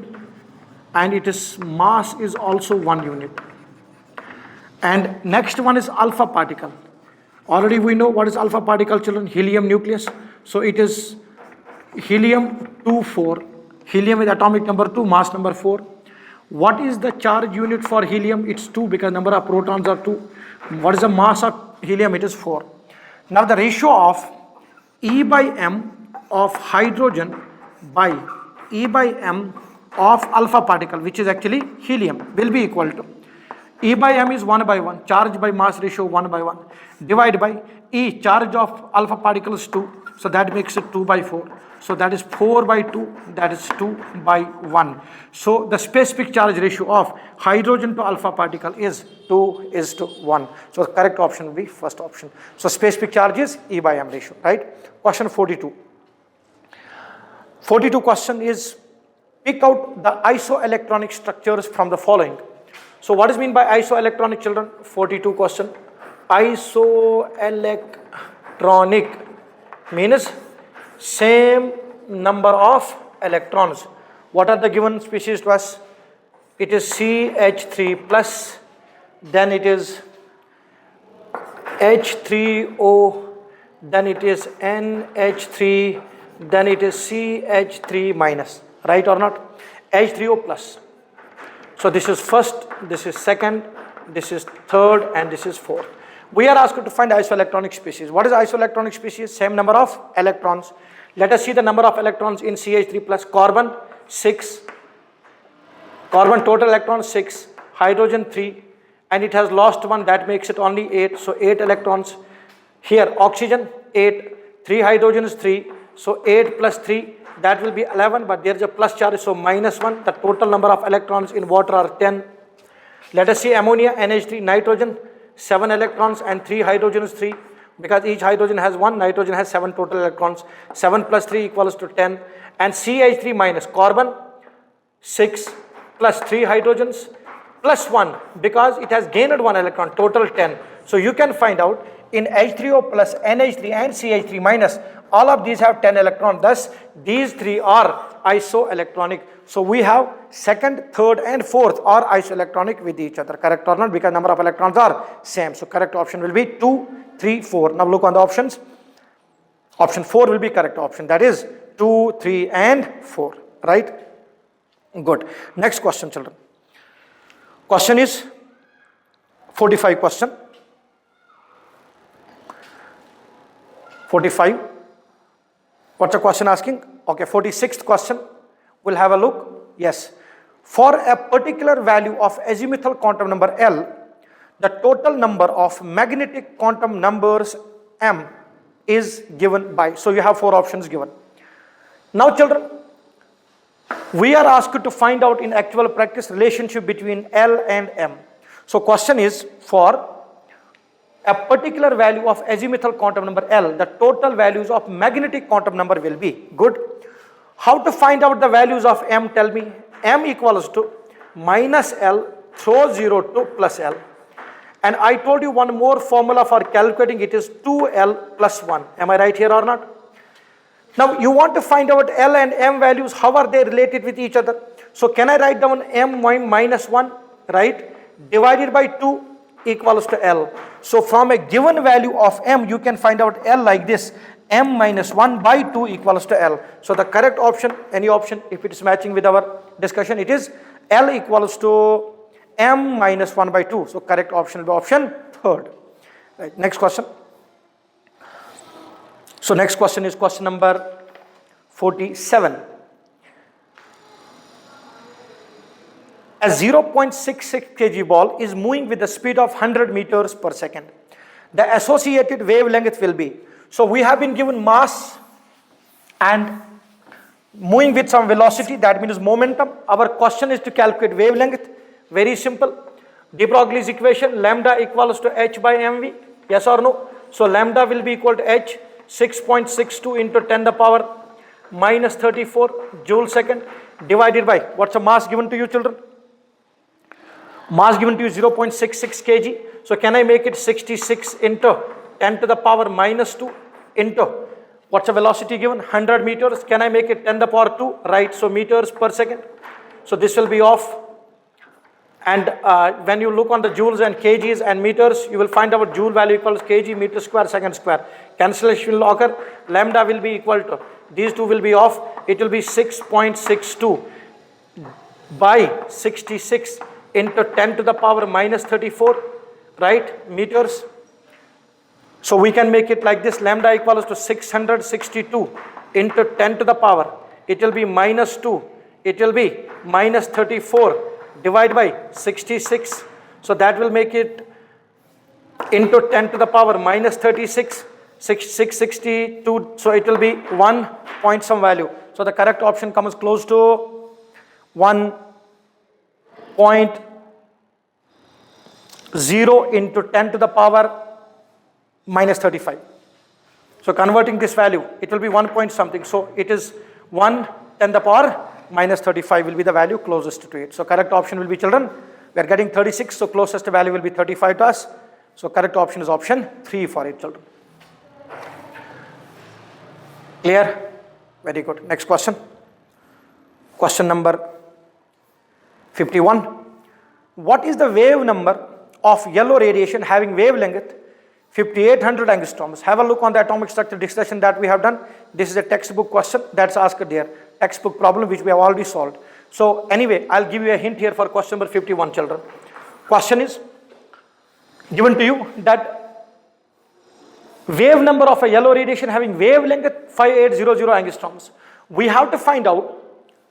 and its mass is also 1 unit. And next one is alpha particle. Already we know what is alpha particle, children, helium nucleus. So it is helium 2 4. Helium is atomic number 2, mass number 4. What is the charge unit for helium? It's 2 because number of protons are 2. What is the mass of helium? It is 4. Now the ratio of E by M of hydrogen by E by M of alpha particle, which is actually helium, will be equal to E by M is 1 by 1, charge by mass ratio 1 by 1, divide by E, charge of alpha particle is 2, so that makes it 2 by 4. So that is 4 by 2, that is 2 by 1. So the specific charge ratio of hydrogen to alpha particle is 2:1. So the correct option will be first option. So specific charge is E by M ratio, right? Question 42. 42 question is, pick out the isoelectronic structures from the following. So what is mean by isoelectronic, children? 42 question. Isoelectronic means same number of electrons. What are the given species to us? It is CH3 plus, then it is H3O, then it is NH3, then it is CH3 minus, right or not? H3O plus. So this is first, this is second, this is third, and this is fourth. We are asked to find isoelectronic species. What is isoelectronic species? Same number of electrons. Let us see the number of electrons in CH3 plus. Carbon 6, carbon total electrons 6, hydrogen 3, and it has lost one, that makes it only 8, so 8 electrons. Here oxygen 8, 3 hydrogen is 3, so 8 plus 3, that will be 11, but there is a plus charge, so minus 1. The total number of electrons in water are 10. Let us see ammonia, NH3, nitrogen 7 electrons and 3 hydrogen is 3, because each hydrogen has 1, nitrogen has 7 total electrons. 7 plus 3 equals to 10. And CH3 minus, carbon 6 plus 3 hydrogens plus 1, because it has gained 1 electron, total 10. So you can find out in H3O plus, NH3 and CH3 minus, all of these have 10 electrons. Thus these three are isoelectronic. So we have second, third and fourth are isoelectronic with each other. Correct or not? Because number of electrons are same. So correct option will be 2, 3, 4. Now look on the options. Option 4 will be correct option. That is 2, 3 and 4. Right? Good. Next question, children. Question is 45 question. 45. What's the question asking? Okay, 46th question. We'll have a look. Yes. For a particular value of azimuthal quantum number L, the total number of magnetic quantum numbers M is given by. So you have 4 options given. Now children, we are asked to find out in actual practice relationship between L and M. So question is, for a particular value of azimuthal quantum number L, the total values of magnetic quantum number will be. Good. How to find out the values of M? Tell me. M equals to minus L, throw 0 to plus L. And I told you one more formula for calculating it is 2L plus 1. Am I right here or not? Now you want to find out L and M values, how are they related with each other? So can I write down M minus 1, right? Divided by 2 equals to L. So from a given value of M, you can find out L like this. M minus 1 by 2 equals to L. So the correct option, any option, if it is matching with our discussion, it is L equals to M minus 1 by 2. So correct option will be option 3rd. Right. Next question. So next question is question number 47. A 0.66 kg ball is moving with the speed of 100 meters per second. The associated wavelength will be. So we have been given mass and moving with some velocity, that means momentum. Our question is to calculate wavelength. Very simple. De Broglie's equation, lambda equals to h by mv. Yes or no? So lambda will be equal to h, 6.62 into 10 the power minus 34 joule second, divided by, what's the mass given to you, children? Mass given to you 0.66 kg. So can I make it 66 into 10 to the power minus 2 into, what's the velocity given? 100 meters. Can I make it 10 to the power 2? Right. So meters per second. So this will be off. And when you look on the joules and kgs and meters, you will find our joule value equals kg meter square second square. Cancellation will occur. Lambda will be equal to, these two will be off. It will be 6.62 by 66 into 10 to the power minus 34, right, meters. So we can make it like this. Lambda equals to 662 into 10 to the power. It will be minus 2. It will be minus 34 divided by 66. So that will make it into 10 to the power minus 36. 662. So it will be 1 point some value. So the correct option comes close to 1.0 into 10 to the power minus 35. So converting this value, it will be 1 point something. So it is 1 10 the power minus 35 will be the value closest to it. So correct option will be, children, we are getting 36. So closest value will be 35 to us. So correct option is option 3 for it, children. Clear? Very good. Next question. Question number 51. What is the wave number of yellow radiation having wavelength 5800 angstroms? Have a look on the atomic structure discussion that we have done. This is a textbook question that's asked there. Textbook problem which we have already solved. So anyway, I'll give you a hint here for question number 51, children. Question is given to you that wave number of a yellow radiation having wavelength 5800 angstroms. We have to find out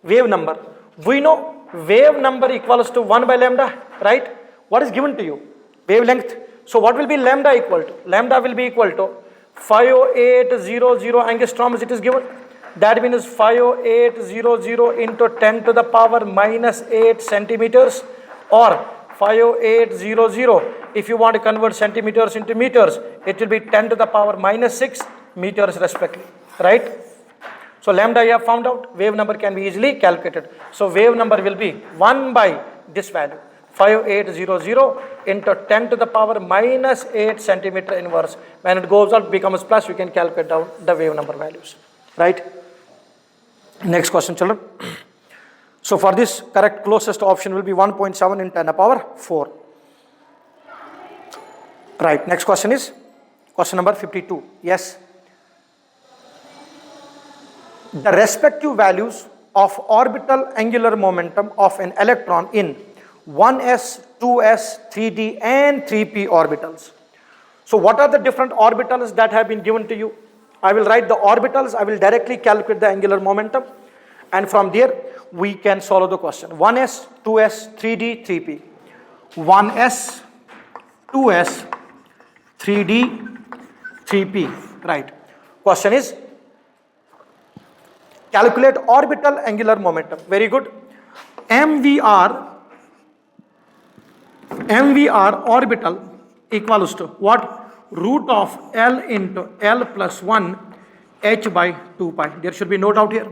wave number. We know wave number equals to 1 by lambda, right? What is given to you? Wavelength. So what will be lambda equal to? Lambda will be equal to 5800 angstroms it is given. That means 5800 into 10 to the power minus 8 centimeters, or 5800, if you want to convert centimeters into meters, it will be 10 to the power minus 6 meters respectively, right? So lambda you have found out, wave number can be easily calculated. So wave number will be 1 by this value, 5800 into 10 to the power minus 8 centimeter inverse. When it goes out, becomes plus, we can calculate down the wave number values, right? Next question, children. So for this, correct closest option will be 1.7 in 10 to the power 4. Right, next question is question number 52. Yes. The respective values of orbital angular momentum of an electron in 1s, 2s, 3d and 3p orbitals. So what are the different orbitals that have been given to you? I will write the orbitals, I will directly calculate the angular momentum, and from there we can solve the question. 1s, 2s, 3d, 3p. 1s, 2s, 3d, 3p. Right. Question is calculate orbital angular momentum. Very good. MVR orbital equals to what? Root of L into L plus 1 h by 2 pi. There should be no doubt here.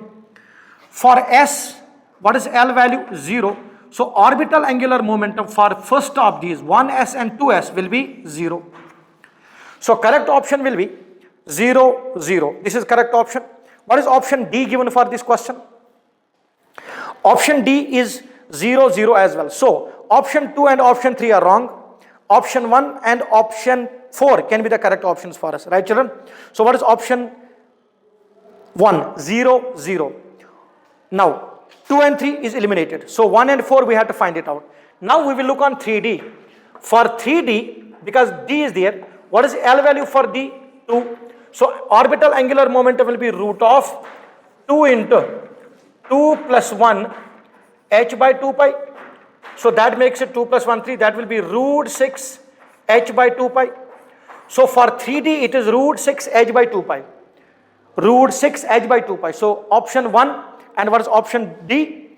For S, what is L value? 0. So orbital angular momentum for first of these 1s and 2s will be 0. So correct option will be 0, 0. This is correct option. What is option D given for this question? Option D is 0, 0 as well. So option 2 and option 3 are wrong. Option 1 and option 4 can be the correct options for us, right, children? So what is option 1? 0, 0. Now 2 and 3 is eliminated. So 1 and 4 we have to find it out. Now we will look on 3D. For 3D, because D is there, what is L value for D? 2. So orbital angular momentum will be root of 2 into 2 plus 1 h by 2 pi. So that makes it 2 plus 1, 3. That will be root 6 h by 2 pi. So for 3D, it is root 6 h by 2 pi. Root 6 h by 2 pi. So option 1, and what is option D?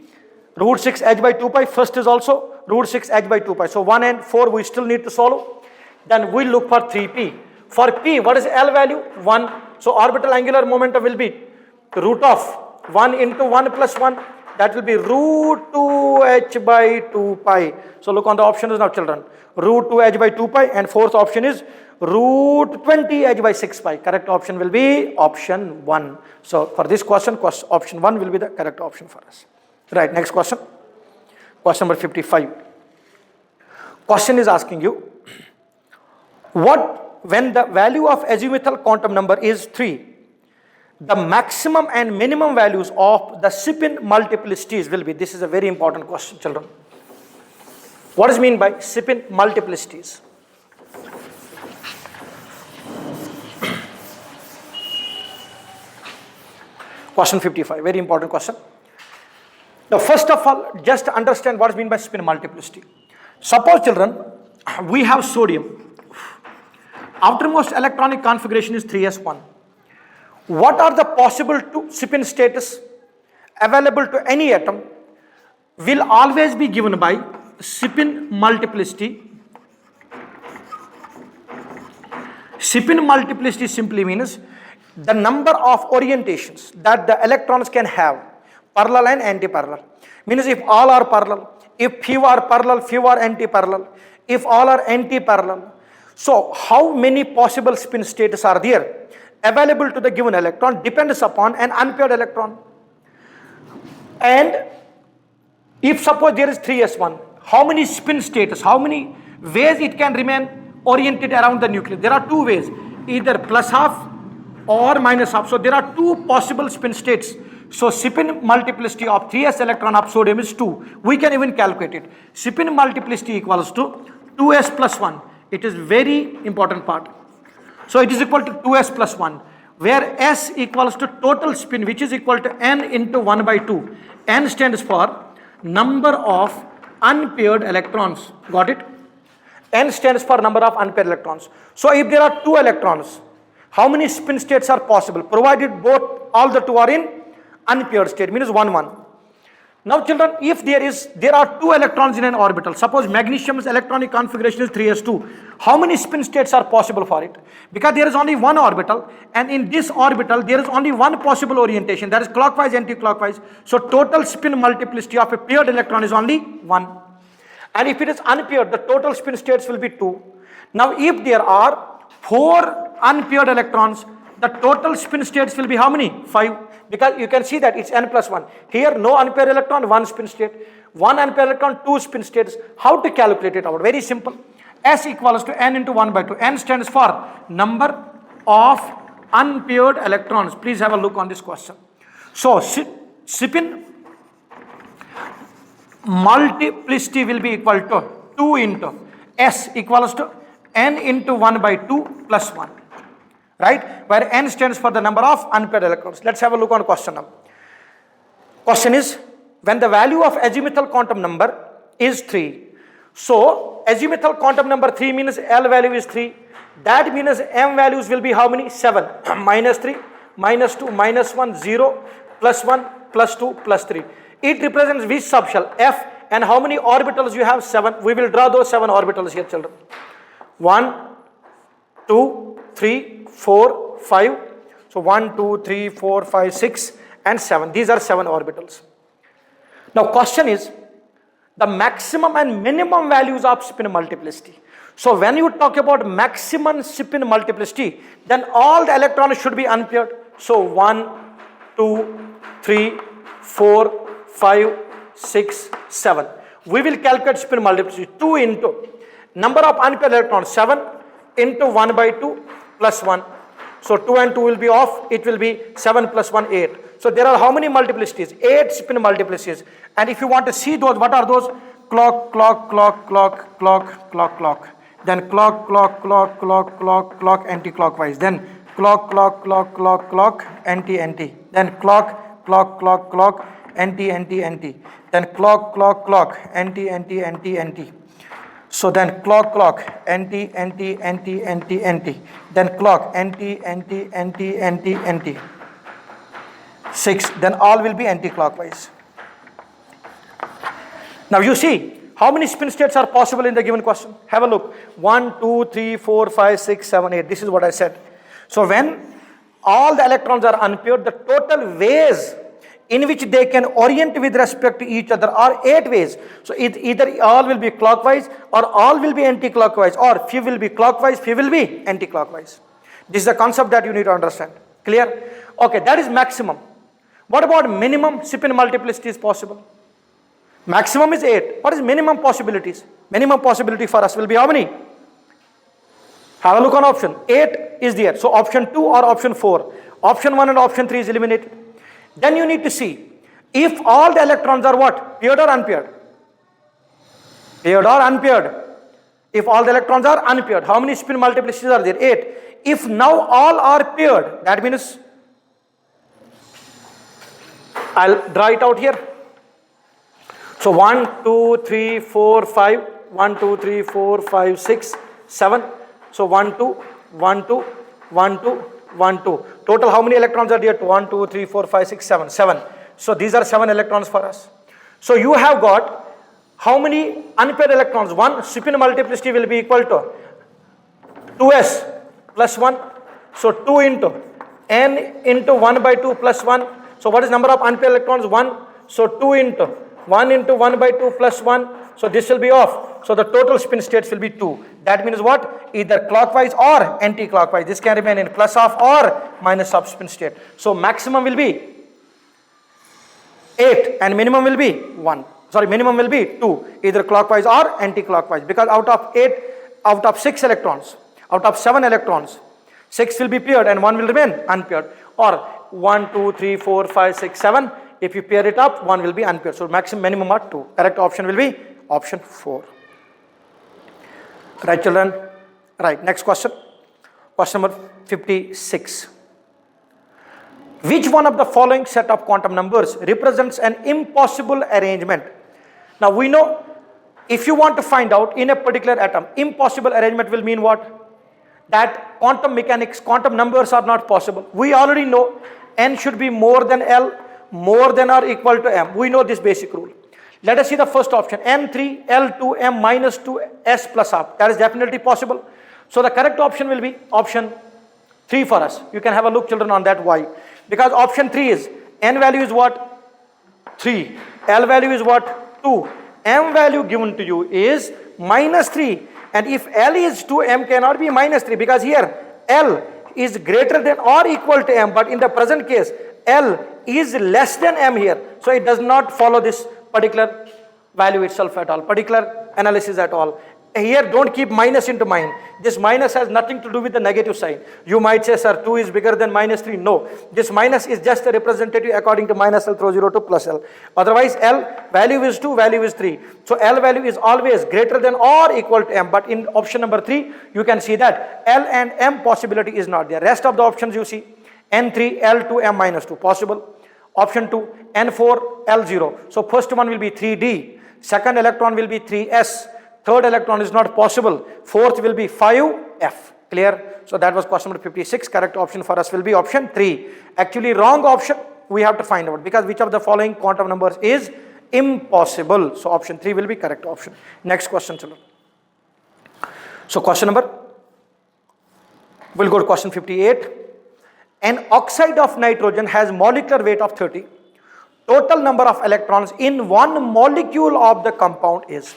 Root 6 h by 2 pi. First is also root 6 h by 2 pi. So 1 and 4 we still need to solve. Then we look for 3p. For p, what is L value? 1. So orbital angular momentum will be root of 1 into 1 plus 1. That will be root 2h by 2 pi. So look on the options now, children. Root 2h by 2 pi, and fourth option is root 20h by 6 pi. Correct option will be option 1. So for this question, option 1 will be the correct option for us. Right, next question. Question number 55. Question is asking you, when the value of azimuthal quantum number is 3, the maximum and minimum values of the spin multiplicities will be. This is a very important question, children. What is mean by spin multiplicities? Question 55, very important question. Now, first of all, just understand what is meant by spin multiplicity. Suppose, children, we have sodium. Outermost electronic configuration is 3s1. What are the possible two spin status available to any atom will always be given by spin multiplicity. Spin multiplicity simply means the number of orientations that the electrons can have, parallel and anti-parallel. Means if all are parallel, if few are parallel, few are anti-parallel, if all are anti-parallel. So how many possible spin states are there available to the given electron depends upon an unpaired electron. And if suppose there is 3s1, how many spin states, how many ways it can remain oriented around the nucleus? There are two ways, either plus half or minus half. So there are two possible spin states. So spin multiplicity of 3s electron of sodium is 2. We can even calculate it. Spin multiplicity equals to 2s plus 1. It is very important part. So it is equal to 2s plus 1, where s equals to total spin, which is equal to n into 1 by 2. N stands for number of unpaired electrons. Got it? N stands for number of unpaired electrons. So if there are two electrons, how many spin states are possible, provided all the two are in unpaired state, means 1 1. Now, children, if there are two electrons in an orbital, suppose magnesium's electronic configuration is 3s2, how many spin states are possible for it? Because there is only one orbital, and in this orbital there is only one possible orientation, that is clockwise, anti-clockwise. So total spin multiplicity of a paired electron is only 1. And if it is unpaired, the total spin states will be 2. Now, if there are 4 unpaired electrons, the total spin states will be how many? 5. Because you can see that it's n plus 1. Here, no unpaired electron, 1 spin state. 1 unpaired electron, 2 spin states. How to calculate it out? Very simple. S equals to n into 1 by 2. N stands for number of unpaired electrons. Please have a look on this question. So, spin multiplicity will be equal to 2 into S equals to n into 1 by 2 plus 1. Right? Where n stands for the number of unpaired electrons. Let's have a look on question now. Question is, when the value of azimuthal quantum number is 3. So, azimuthal quantum number 3 means L value is 3. That means M values will be how many? 7. Minus 3, minus 2, minus 1, 0, plus 1, plus 2, plus 3. It represents which subshell? F. And how many orbitals you have? 7. We will draw those 7 orbitals here, children. 1, 2, 3, 4, 5. So 1, 2, 3, 4, 5, 6 and 7. These are 7 orbitals. Now question is the maximum and minimum values of spin multiplicity. So when you talk about maximum spin multiplicity, then all the electrons should be unpaired. So 1, 2, 3, 4, 5, 6, 7. We will calculate spin multiplicity. 2 into number of unpaired electrons, 7 into 1 by 2 plus 1. So 2 and 2 will be off. It will be 7 plus 1, 8. So there are how many multiplicities? 8 spin multiplicities. And if you want to see those, what are those? Clock, clock, clock, clock, clock, clock, clock. Then clock, clock, clock, clock, clock, clock, anti-clockwise. Then clock, clock, clock, clock, clock, anti, anti. Then clock, clock, clock, clock, anti, anti, anti. Then clock, clock, clock, anti, anti, anti, anti. So then clock, clock, anti, anti, anti, anti, anti. Then clock, anti, anti, anti, anti, anti. 6. Then all will be anti-clockwise. Now you see, how many spin states are possible in the given question? Have a look. 1, 2, 3, 4, 5, 6, 7, 8. This is what I said. So when all the electrons are unpaired, the total ways in which they can orient with respect to each other are 8 ways. So either all will be clockwise or all will be anti-clockwise, or few will be clockwise, few will be anti-clockwise. This is the concept that you need to understand. Clear? Okay, that is maximum. What about minimum spin multiplicity is possible? Maximum is 8. What is minimum possibilities? Minimum possibility for us will be how many? Have a look on option. 8 is there. So option 2 or option 4. Option 1 and option 3 is eliminated. Then you need to see if all the electrons are what? Paired or unpaired? Paired or unpaired? If all the electrons are unpaired, how many spin multiplicities are there? 8. If now all are paired, that means I'll draw it out here. So 1, 2, 3, 4, 5. 1, 2, 3, 4, 5, 6, 7. So 1, 2, 1, 2, 1, 2, 1, 2. Total how many electrons are there? 1, 2, 3, 4, 5, 6, 7. 7. So these are 7 electrons for us. So you have got how many unpaired electrons? 1 spin multiplicity will be equal to 2s plus 1. So 2 into n into 1 by 2 plus 1. So what is number of unpaired electrons? 1. So 2 into 1 by 2 plus 1. So this will be off. So the total spin states will be 2. That means what? Either clockwise or anti-clockwise. This can remain in plus of or minus of spin state. So maximum will be 8 and minimum will be 1. Sorry, minimum will be 2. Either clockwise or anti-clockwise. Because out of 6 electrons, out of 7 electrons, 6 will be paired and 1 will remain unpaired. Or 1, 2, 3, 4, 5, 6, 7. If you pair it up, 1 will be unpaired. So maximum minimum are 2. Correct option will be option 4. Right, children? Right. Next question. Question number 56. Which one of the following set of quantum numbers represents an impossible arrangement? Now we know if you want to find out in a particular atom, impossible arrangement will mean what? That quantum mechanics, quantum numbers are not possible. We already know n should be more than L, more than or equal to m. We know this basic rule. Let us see the first option, n3, L2, m minus 2, s plus half. That is definitely possible. So the correct option will be option 3 for us. You can have a look, children, on that. Why? Because option 3 is, n value is what? 3. L value is what? 2. M value given to you is minus 3. And if L is 2, M cannot be minus 3. Because here, L is greater than or equal to M. But in the present case, L is less than M here. So it does not follow this particular value itself at all, particular analysis at all. Here don't keep minus into mind. This minus has nothing to do with the negative sign. You might say, sir, 2 is bigger than minus 3. No, this minus is just a representative according to minus L throw 0 to plus L. Otherwise, L value is 2, value is 3. So L value is always greater than or equal to M. But in option number 3, you can see that L and M possibility is not there. Rest of the options you see, N3, L2, M minus 2 possible. Option 2, N4, L0. So first one will be 3D. Second electron will be 3s. Third electron is not possible. Fourth will be 5f. Clear? So that was question number 56. Correct option for us will be option 3. Actually, wrong option we have to find out, because which of the following quantum numbers is impossible. So option 3 will be correct option. Next question, children. So question number, we'll go to question 58. An oxide of nitrogen has molecular weight of 30. Total number of electrons in one molecule of the compound is.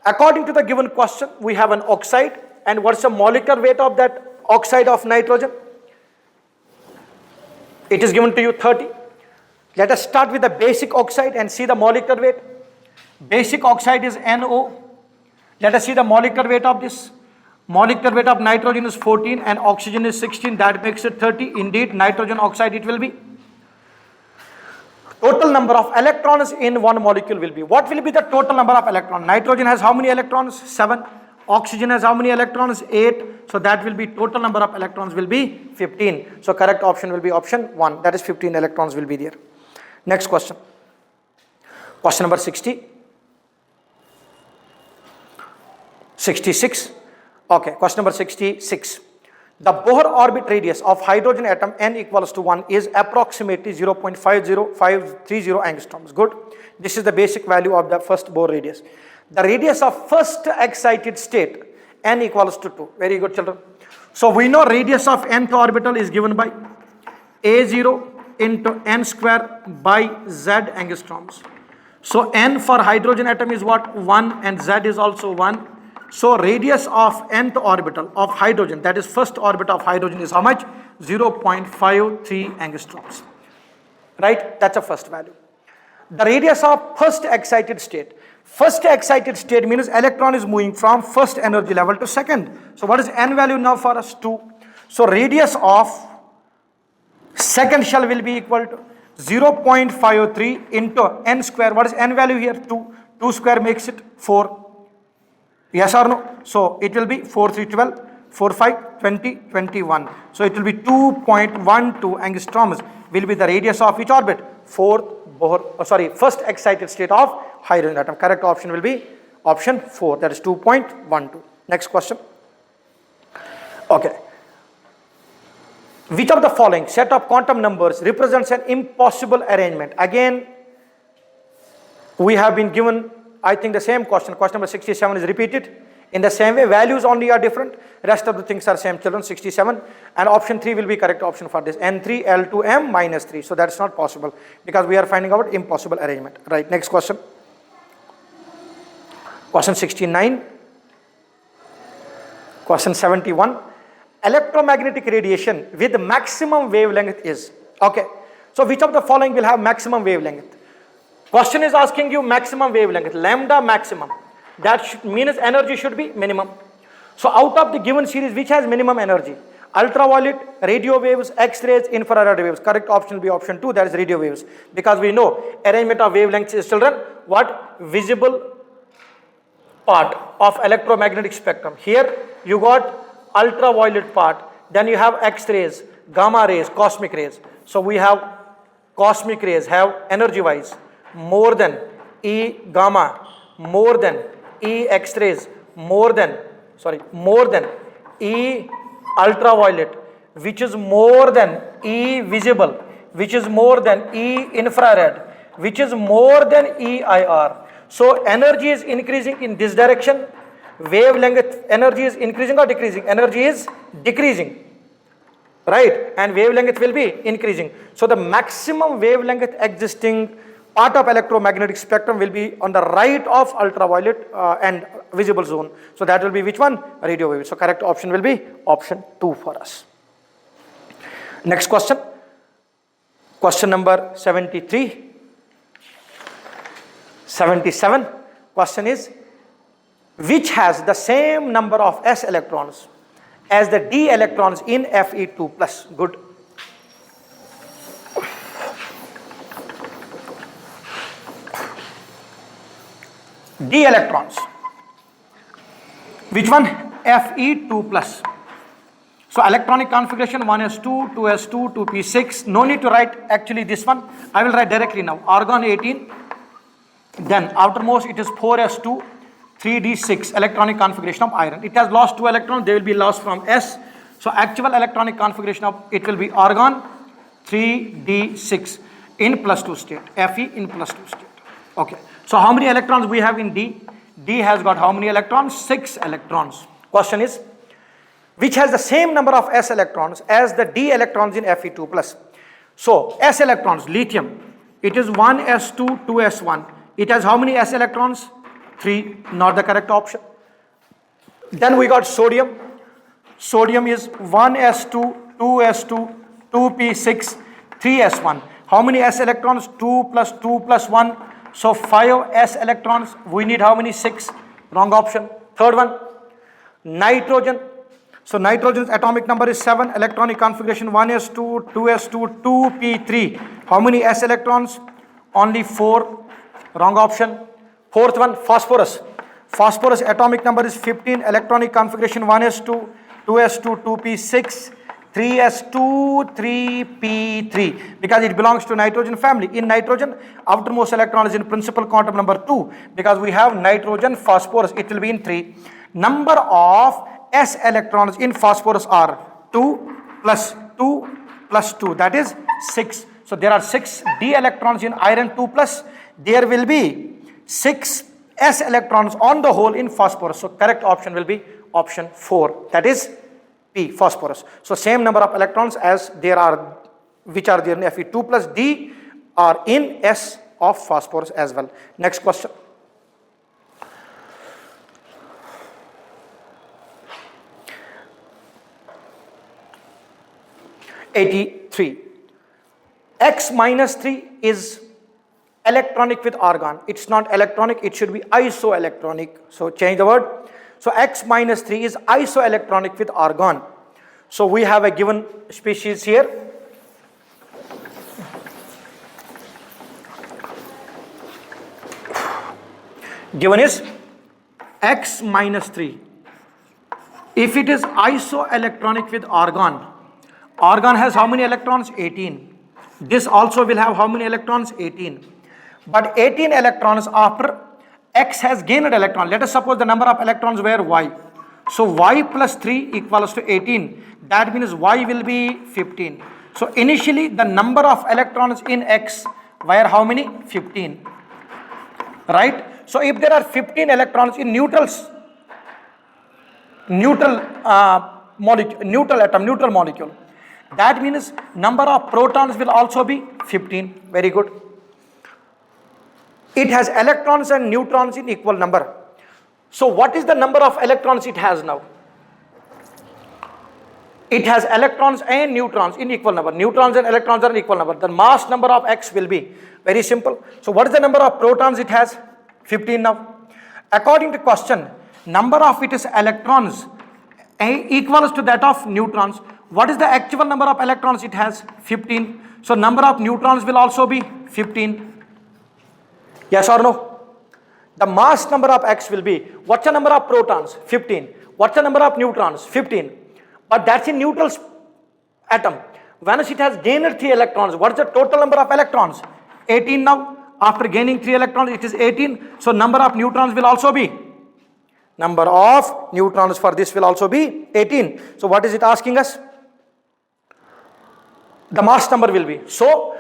According to the given question, we have an oxide, and what's the molecular weight of that oxide of nitrogen? It is given to you 30. Let us start with the basic oxide and see the molecular weight. Basic oxide is NO. Let us see the molecular weight of this. Molecular weight of nitrogen is 14 and oxygen is 16. That makes it 30. Indeed, nitrogen oxide it will be. Total number of electrons in one molecule will be. What will be the total number of electrons? Nitrogen has how many electrons? 7. Oxygen has how many electrons? 8. So that will be total number of electrons will be 15. So correct option will be option 1. That is 15 electrons will be there. Next question. Question number 60. 66. Okay, question number 66. The Bohr orbit radius of hydrogen atom n equals to 1 is approximately 0.50530 angstroms. Good. This is the basic value of the first Bohr radius. The radius of first excited state n equals to 2. Very good, children. So we know radius of nth orbital is given by a0 into n square by z angstroms. So n for hydrogen atom is what? 1, and z is also 1. So radius of nth orbital of hydrogen, that is first orbit of hydrogen, is how much? 0.53 angstroms. Right? That's the first value. The radius of first excited state. First excited state means electron is moving from first energy level to second. So what is n value now for us? 2. So radius of second shell will be equal to 0.53 into n square. What is n value here? 2. 2 square makes it 4. Yes or no? So it will be 4, 3, 12, 4, 5, 20, 21. So it will be 2.12 angstroms will be the radius of each orbit. First excited state of hydrogen atom. Correct option will be option 4. That is 2.12. Next question. Okay. Which of the following set of quantum numbers represents an impossible arrangement? Again, we have been given, I think, the same question. Question number 67 is repeated. In the same way, values only are different. Rest of the things are same, children. 67. And option 3 will be correct option for this. N3, L2, M minus 3. So that's not possible because we are finding out impossible arrangement. Right. Next question. Question 69. Question 71. Electromagnetic radiation with maximum wavelength is. Okay. So which of the following will have maximum wavelength? Question is asking you maximum wavelength, lambda maximum. That means energy should be minimum. So out of the given series, which has minimum energy? Ultraviolet, radio waves, X-rays, infrared waves. Correct option will be option 2, that is radio waves. Because we know arrangement of wavelengths is, children, what? Visible part of electromagnetic spectrum. Here you got ultraviolet part, then you have X-rays, gamma rays, cosmic rays. So we have cosmic rays have energy wise more than E gamma, more than E X-rays, more than E ultraviolet, which is more than E visible, which is more than E infrared, which is more than E IR. So energy is increasing in this direction. Wavelength energy is increasing or decreasing? Energy is decreasing, right? And wavelength will be increasing. So the maximum wavelength existing part of electromagnetic spectrum will be on the right of ultraviolet and visible zone. So that will be which one? Radio wave. So correct option will be option 2 for us. Next question. Question number 73. 77. Question is, which has the same number of s electrons as the d electrons in Fe2 plus? Good. D electrons. Which one? Fe2 plus. So electronic configuration 1s2, 2s2, 2p6. No need to write actually this one. I will write directly now. Argon 18. Then outermost it is 4s2, 3d6 electronic configuration of iron. It has lost 2 electrons. They will be lost from s. So actual electronic configuration of it will be argon 3d6 in +2 state. Fe in +2 state. Okay. So how many electrons we have in D? D has got how many electrons? 6 electrons. Question is, which has the same number of s electrons as the d electrons in Fe2 plus? So s electrons, lithium, it is 1s2, 2s1. It has how many s electrons? 3. Not the correct option. Then we got sodium. Sodium is 1s2, 2s2, 2p6, 3s1. How many s electrons? 2 plus 2 plus 1. So 5 s electrons. We need how many? 6. Wrong option. Third one, nitrogen. So nitrogen's atomic number is 7. Electronic configuration 1s2, 2s2, 2p3. How many s electrons? Only 4. Wrong option. Fourth one, phosphorus. Phosphorus atomic number is 15. Electronic configuration 1s2, 2s2, 2p6, 3s2, 3p3. Because it belongs to nitrogen family. In nitrogen, outermost electron is in principal quantum number 2. Because we have nitrogen, phosphorus, it will be in 3. Number of s electrons in phosphorus are 2 plus 2 plus 2. That is 6. So there are 6 d electrons in iron 2 plus. There will be 6 s electrons on the whole in phosphorus. So correct option will be option 4. That is P, phosphorus. So same number of electrons as there are, which are there in Fe2 plus D are in S of phosphorus as well. Next question. '83. X minus 3 is electronic with argon. It's not electronic, it should be isoelectronic. So change the word. So X minus 3 is isoelectronic with argon. So we have a given species here. Given is X minus 3. If it is isoelectronic with argon, argon has how many electrons? 18. This also will have how many electrons? 18. But 18 electrons after X has gained an electron. Let us suppose the number of electrons were Y. So Y plus 3 equals to 18. That means Y will be 15. So initially the number of electrons in X were how many? 15. Right? So if there are 15 electrons in neutral molecule, that means number of protons will also be 15. Very good. It has electrons and neutrons in equal number. So what is the number of electrons it has now? It has electrons and neutrons in equal number. Neutrons and electrons are in equal number. The mass number of X will be very simple. So what is the number of protons it has? 15 now. According to question, number of its electrons equals to that of neutrons. What is the actual number of electrons it has? 15. So number of neutrons will also be 15. Yes or no? The mass number of X will be, what's the number of protons? 15. What's the number of neutrons? 15. But that's in neutral atom. Once it has gained 3 electrons, what's the total number of electrons? 18 now. After gaining 3 electrons, it is 18. So number of neutrons will also be, number of neutrons for this will also be 18. So what is it asking us? The mass number will be. So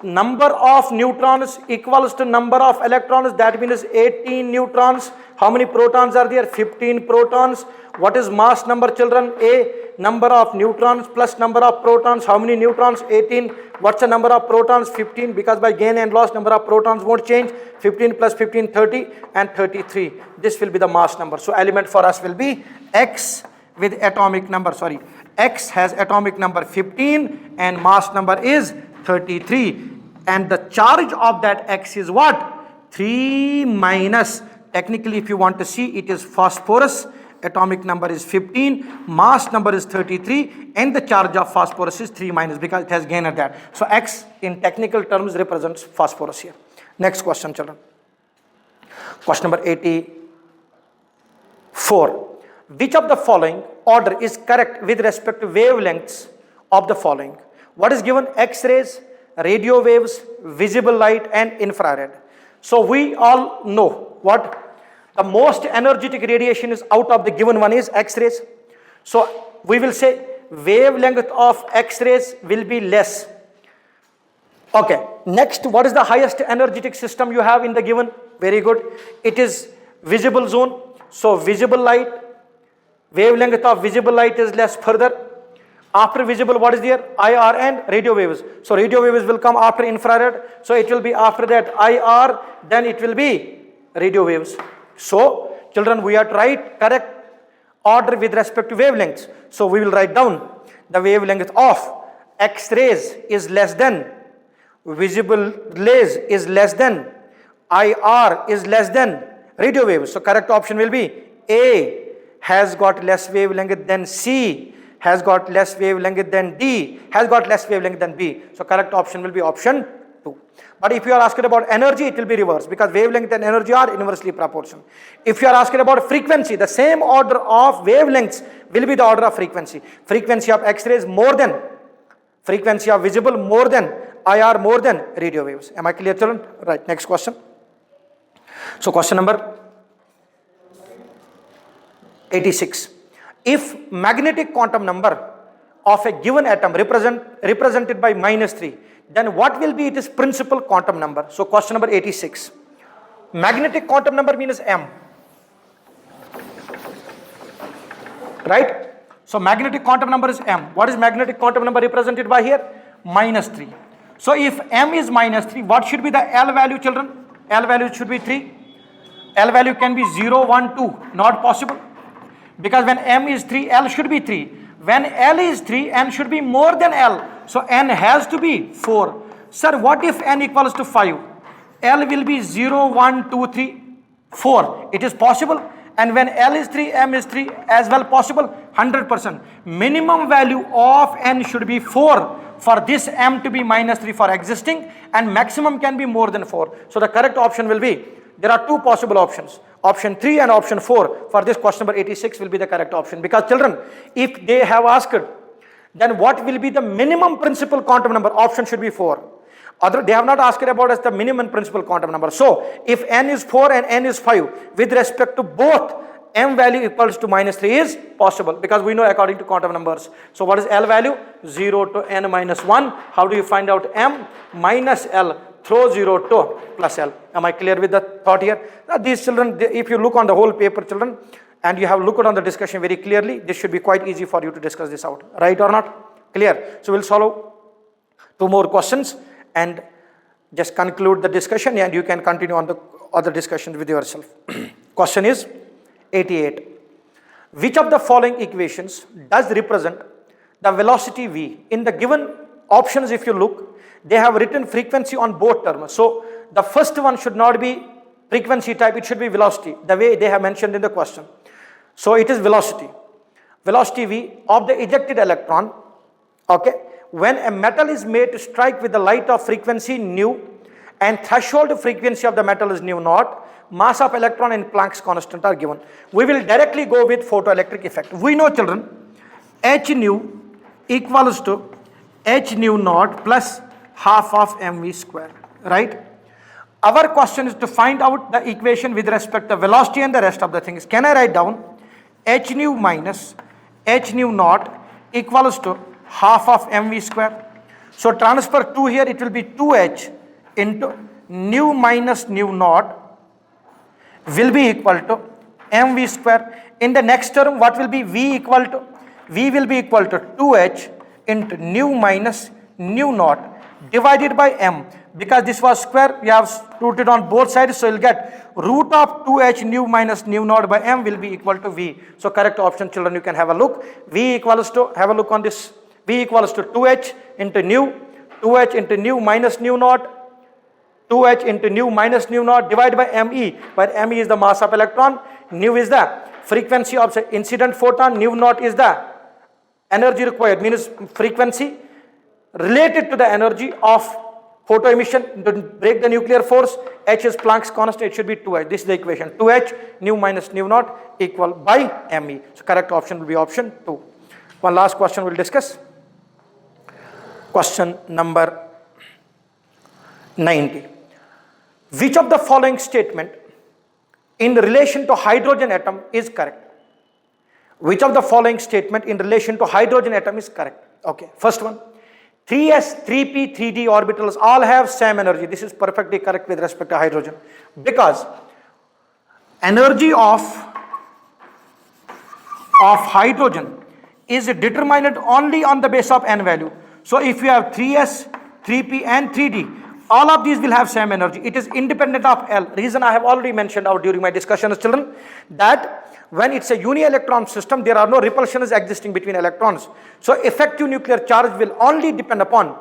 number of neutrons equals to number of electrons. That means 18 neutrons. How many protons are there? 15 protons. What is mass number, children? A, number of neutrons plus number of protons. How many neutrons? 18. What's the number of protons? 15. Because by gain and loss, number of protons won't change. 15 plus 15, 30 and 33. This will be the mass number. So element for us will be X with atomic number. Sorry. X has atomic number 15 and mass number is 33. And the charge of that X is what? 3 minus. Technically, if you want to see, it is phosphorus. Atomic number is 15, mass number is 33, and the charge of phosphorus is 3 minus because it has gained that. So X in technical terms represents phosphorus here. Next question, children. Question number 84. Which of the following order is correct with respect to wavelengths of the following? What is given? X-rays, radio waves, visible light, and infrared. So we all know what? The most energetic radiation is out of the given one is X-rays. So we will say wavelength of X-rays will be less. Okay. Next, what is the highest energetic system you have in the given? Very good. It is visible zone. So visible light, wavelength of visible light is less further. After visible, what is there? IR and radio waves. So radio waves will come after infrared. So it will be after that IR, then it will be radio waves. So, children, we are to write correct order with respect to wavelengths. So, we will write down the wavelength of X-rays is less than, visible rays is less than, IR is less than radio waves. So, correct option will be A has got less wavelength than C, has got less wavelength than D, has got less wavelength than B. So, correct option will be option 2. But if you are asking about energy, it will be reversed because wavelength and energy are inversely proportional. If you are asking about frequency, the same order of wavelengths will be the order of frequency. Frequency of X-rays more than, frequency of visible more than, IR more than radio waves. Am I clear, children? Right, next question. So question number 86. If magnetic quantum number of a given atom represented by -3, then what will be its principal quantum number? So question number 86. Magnetic quantum number means M. Right? So magnetic quantum number is M. What is magnetic quantum number represented by here? -3. So if M is -3, what should be the L value, children? L value should be 3. L value can be 0, 1, 2. Not possible. Because when M is 3, L should be 3. When L is 3, N should be more than L. So N has to be 4. Sir, what if N equals to 5? L will be 0, 1, 2, 3, 4. It is possible. And when L is 3, M is 3 as well possible, 100%. Minimum value of N should be 4 for this M to be minus 3 for existing, and maximum can be more than 4. So the correct option will be, there are two possible options. Option 3 and option 4 for this question number 86 will be the correct option. Because children, if they have asked, then what will be the minimum principal quantum number? Option should be 4. They have not asked about as the minimum principal quantum number. So if N is 4 and N is 5, with respect to both, M value equals to minus 3 is possible, because we know according to quantum numbers. So what is L value? 0 to N minus 1. How do you find out M? Minus L, throw 0 to plus L. Am I clear with the thought here? Now these children, if you look on the whole paper, children, and you have looked on the discussion very clearly, this should be quite easy for you to discuss this out. Right or not? Clear? So we'll solve 2 more questions and just conclude the discussion, and you can continue on the other discussions with yourself. Question is 88. Which of the following equations does represent the velocity v? In the given options, if you look, they have written frequency on both terms. So the first one should not be frequency type, it should be velocity, the way they have mentioned in the question. So it is velocity. Velocity v of the ejected electron, okay, when a metal is made to strike with the light of frequency nu, and threshold frequency of the metal is nu naught, mass of electron and Planck's constant are given. We will directly go with photoelectric effect. We know, children, h nu equals to h nu naught plus half of mv square, right? Our question is to find out the equation with respect to velocity and the rest of the things. Can I write down h nu minus h nu naught equals to half of mv square? So transfer 2 here, it will be 2h into nu minus nu naught will be equal to mv square. In the next term, what will be v equal to? V will be equal to 2h into nu minus nu naught divided by m. Because this was square, we have put it on both sides, so you'll get root of 2h nu minus nu naught by m will be equal to v. So correct option, children, you can have a look. V equals to, have a look on this, v equals to 2h into nu, 2h into nu minus nu naught, 2h into nu minus nu naught divided by me, where me is the mass of electron, nu is the frequency of the incident photon, nu naught is the energy required, means frequency related to the energy of photo emission to break the nuclear force. H is Planck's constant, it should be 2h. This is the equation, 2h nu minus nu naught equal by me. So correct option will be option 2. One last question we'll discuss. Question number 90. Which of the following statement in relation to hydrogen atom is correct? Which of the following statement in relation to hydrogen atom is correct? Okay, first one. 3s, 3p, 3d orbitals all have same energy. This is perfectly correct with respect to hydrogen, because energy of hydrogen is determined only on the base of n value. So if you have 3s, 3p and 3d, all of these will have same energy. It is independent of L. Reason I have already mentioned out during my discussion, children, that when it's a uni-electron system, there are no repulsions existing between electrons. So effective nuclear charge will only depend upon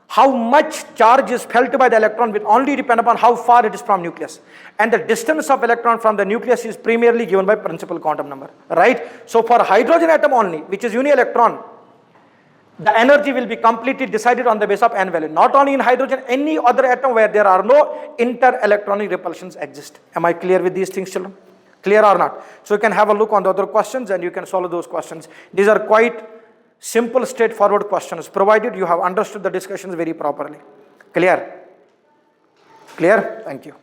how much charge is felt by the electron, will only depend upon how far it is from nucleus. And the distance of electron from the nucleus is primarily given by principal quantum number, right? So for hydrogen atom only, which is uni-electron, the energy will be completely decided on the basis of n value. Not only in hydrogen, any other atom where there are no inter-electronic repulsions exist. Am I clear with these things, children? Clear or not? So you can have a look on the other questions and you can solve those questions. These are quite simple, straightforward questions, provided you have understood the discussions very properly. Clear? Clear? Thank you.